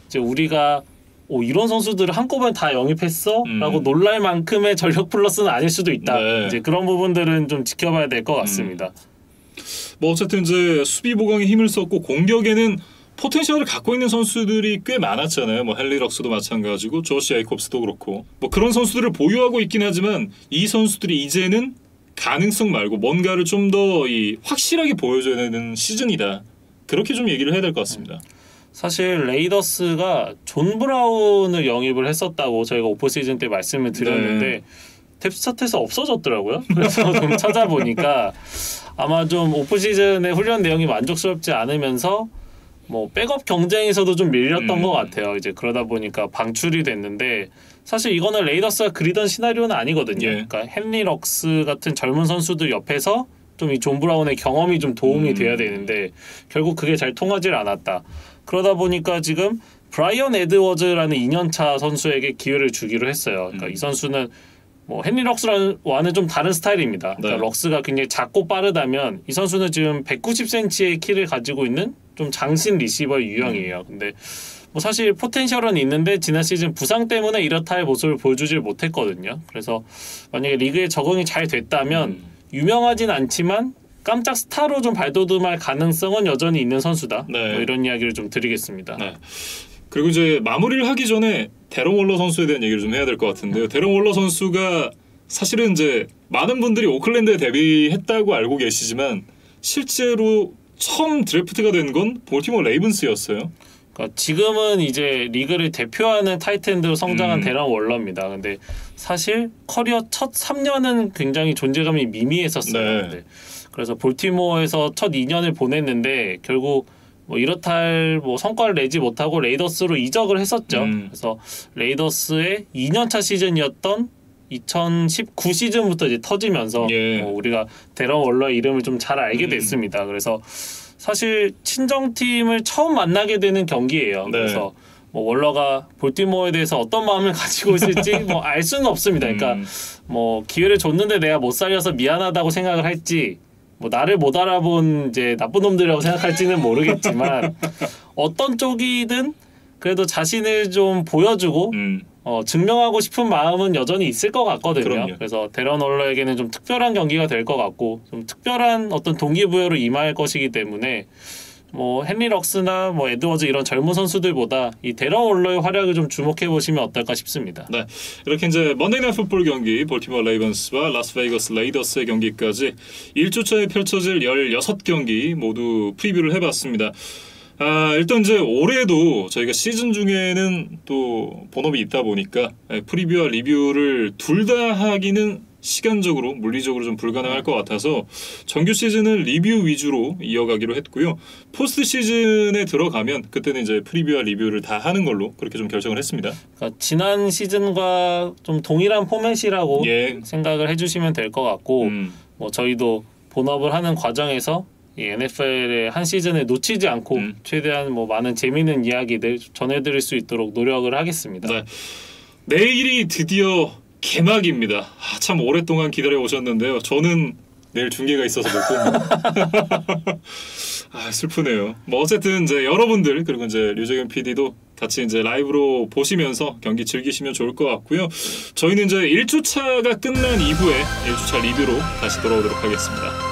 B: 이제 우리가 이런 선수들을 한꺼번에 다 영입했어라고 놀랄 만큼의 전력 플러스는 아닐 수도 있다.
A: 네.
B: 이제 그런 부분들은 좀 지켜봐야 될 것 같습니다.
A: 뭐 어쨌든 이제 수비 보강에 힘을 썼고 공격에는 포텐셜을 갖고 있는 선수들이 꽤 많았잖아요. 뭐 헨리 럭스도 마찬가지고 조시 에이콥스도 그렇고 뭐 그런 선수들을 보유하고 있긴 하지만 이 선수들이 이제는 가능성 말고 뭔가를 좀 더 확실하게 보여줘야 되는 시즌이다. 그렇게 좀 얘기를 해야 될 것 같습니다.
B: 사실 레이더스가 존 브라운을 영입을 했었다고 저희가 오프 시즌 때 말씀을 드렸는데 뎁스차트에서 없어졌더라고요. 그래서 좀 찾아보니까 아마 좀 오프 시즌의 훈련 내용이 만족스럽지 않으면서 뭐 백업 경쟁에서도 좀 밀렸던 것 같아요. 이제 그러다 보니까 방출이 됐는데 사실 이거는 레이더스가 그리던 시나리오는 아니거든요. 그러니까 헨리 럭스 같은 젊은 선수들 옆에서 좀 이 존 브라운의 경험이 좀 도움이 돼야 되는데 결국 그게 잘 통하질 않았다. 그러다 보니까 지금 브라이언 에드워즈라는 2년차 선수에게 기회를 주기로 했어요. 그러니까 이 선수는 뭐 헨리 럭스와는 좀 다른 스타일입니다. 그러니까 럭스가 굉장히 작고 빠르다면 이 선수는 지금 190cm의 키를 가지고 있는 좀 장신 리시버의 유형이에요. 근데 뭐 사실 포텐셜은 있는데 지난 시즌 부상 때문에 이렇다 할 모습을 보여주질 못했거든요. 그래서 만약에 리그에 적응이 잘 됐다면 유명하진 않지만 깜짝 스타로 좀 발돋움할 가능성은 여전히 있는 선수다. 뭐 이런 이야기를 좀 드리겠습니다.
A: 그리고 이제 마무리를 하기 전에 데런 월러 선수에 대한 얘기를 좀 해야 될 것 같은데요. 데런 월러 선수가 사실은 이제 많은 분들이 오클랜드에 데뷔했다고 알고 계시지만 실제로 처음 드래프트가 된 건 볼티모어 레이븐스였어요.
B: 그러니까 지금은 이제 리그를 대표하는 타이트엔드로 성장한 데런 월러입니다. 근데 사실 커리어 첫 3년은 굉장히 존재감이 미미했었어요. 그래서 볼티모어에서 첫 2년을 보냈는데 결국 뭐 이렇다 할 뭐 성과를 내지 못하고 레이더스로 이적을 했었죠. 그래서 레이더스의 2년차 시즌이었던 2019 시즌부터 이제 터지면서 뭐 우리가 데런 월러의 이름을 좀 잘 알게 됐습니다. 그래서 사실 친정팀을 처음 만나게 되는 경기예요. 그래서 뭐 월러가 볼티모어에 대해서 어떤 마음을 가지고 있을지 뭐 알 수는 없습니다. 그러니까 뭐 기회를 줬는데 내가 못 살려서 미안하다고 생각을 할지 뭐 나를 못 알아본 이제 나쁜 놈들이라고 생각할지는 모르겠지만 어떤 쪽이든 그래도 자신을 좀 보여주고 증명하고 싶은 마음은 여전히 있을 것 같거든요. 그래서 데런 월러에게는 좀 특별한 경기가 될 것 같고 좀 특별한 어떤 동기부여로 임할 것이기 때문에 뭐 헨리 럭스나 뭐 에드워즈 이런 젊은 선수들보다 이 데런 월러의 활약을 좀 주목해 보시면 어떨까 싶습니다.
A: 이렇게 이제 먼데이 나잇 풋볼 경기 볼티모어 레이븐스와 라스베이거스 레이더스의 경기까지 1주차에 펼쳐질 16경기 모두 프리뷰를 해봤습니다. 일단 이제 올해도 저희가 시즌 중에는 또 본업이 있다 보니까 프리뷰와 리뷰를 둘 다 하기는 시간적으로 물리적으로 좀 불가능할 것 같아서 정규 시즌은 리뷰 위주로 이어가기로 했고요. 포스트 시즌에 들어가면 그때는 이제 프리뷰와 리뷰를 다 하는 걸로 그렇게 좀 결정을 했습니다.
B: 그러니까 지난 시즌과 좀 동일한 포맷이라고 생각을 해주시면 될 것 같고 뭐 저희도 본업을 하는 과정에서 이 NFL의 한 시즌을 놓치지 않고 최대한 뭐 많은 재미있는 이야기들 전해드릴 수 있도록 노력을 하겠습니다.
A: 내일이 드디어 개막입니다. 참 오랫동안 기다려 오셨는데요. 저는 내일 중계가 있어서 못 봅니다. 슬프네요. 뭐 어쨌든 이제 여러분들 그리고 이제 류재균 PD도 같이 이제 라이브로 보시면서 경기 즐기시면 좋을 것 같고요. 저희는 이제 1주차가 끝난 이후에 1주차 리뷰로 다시 돌아오도록 하겠습니다.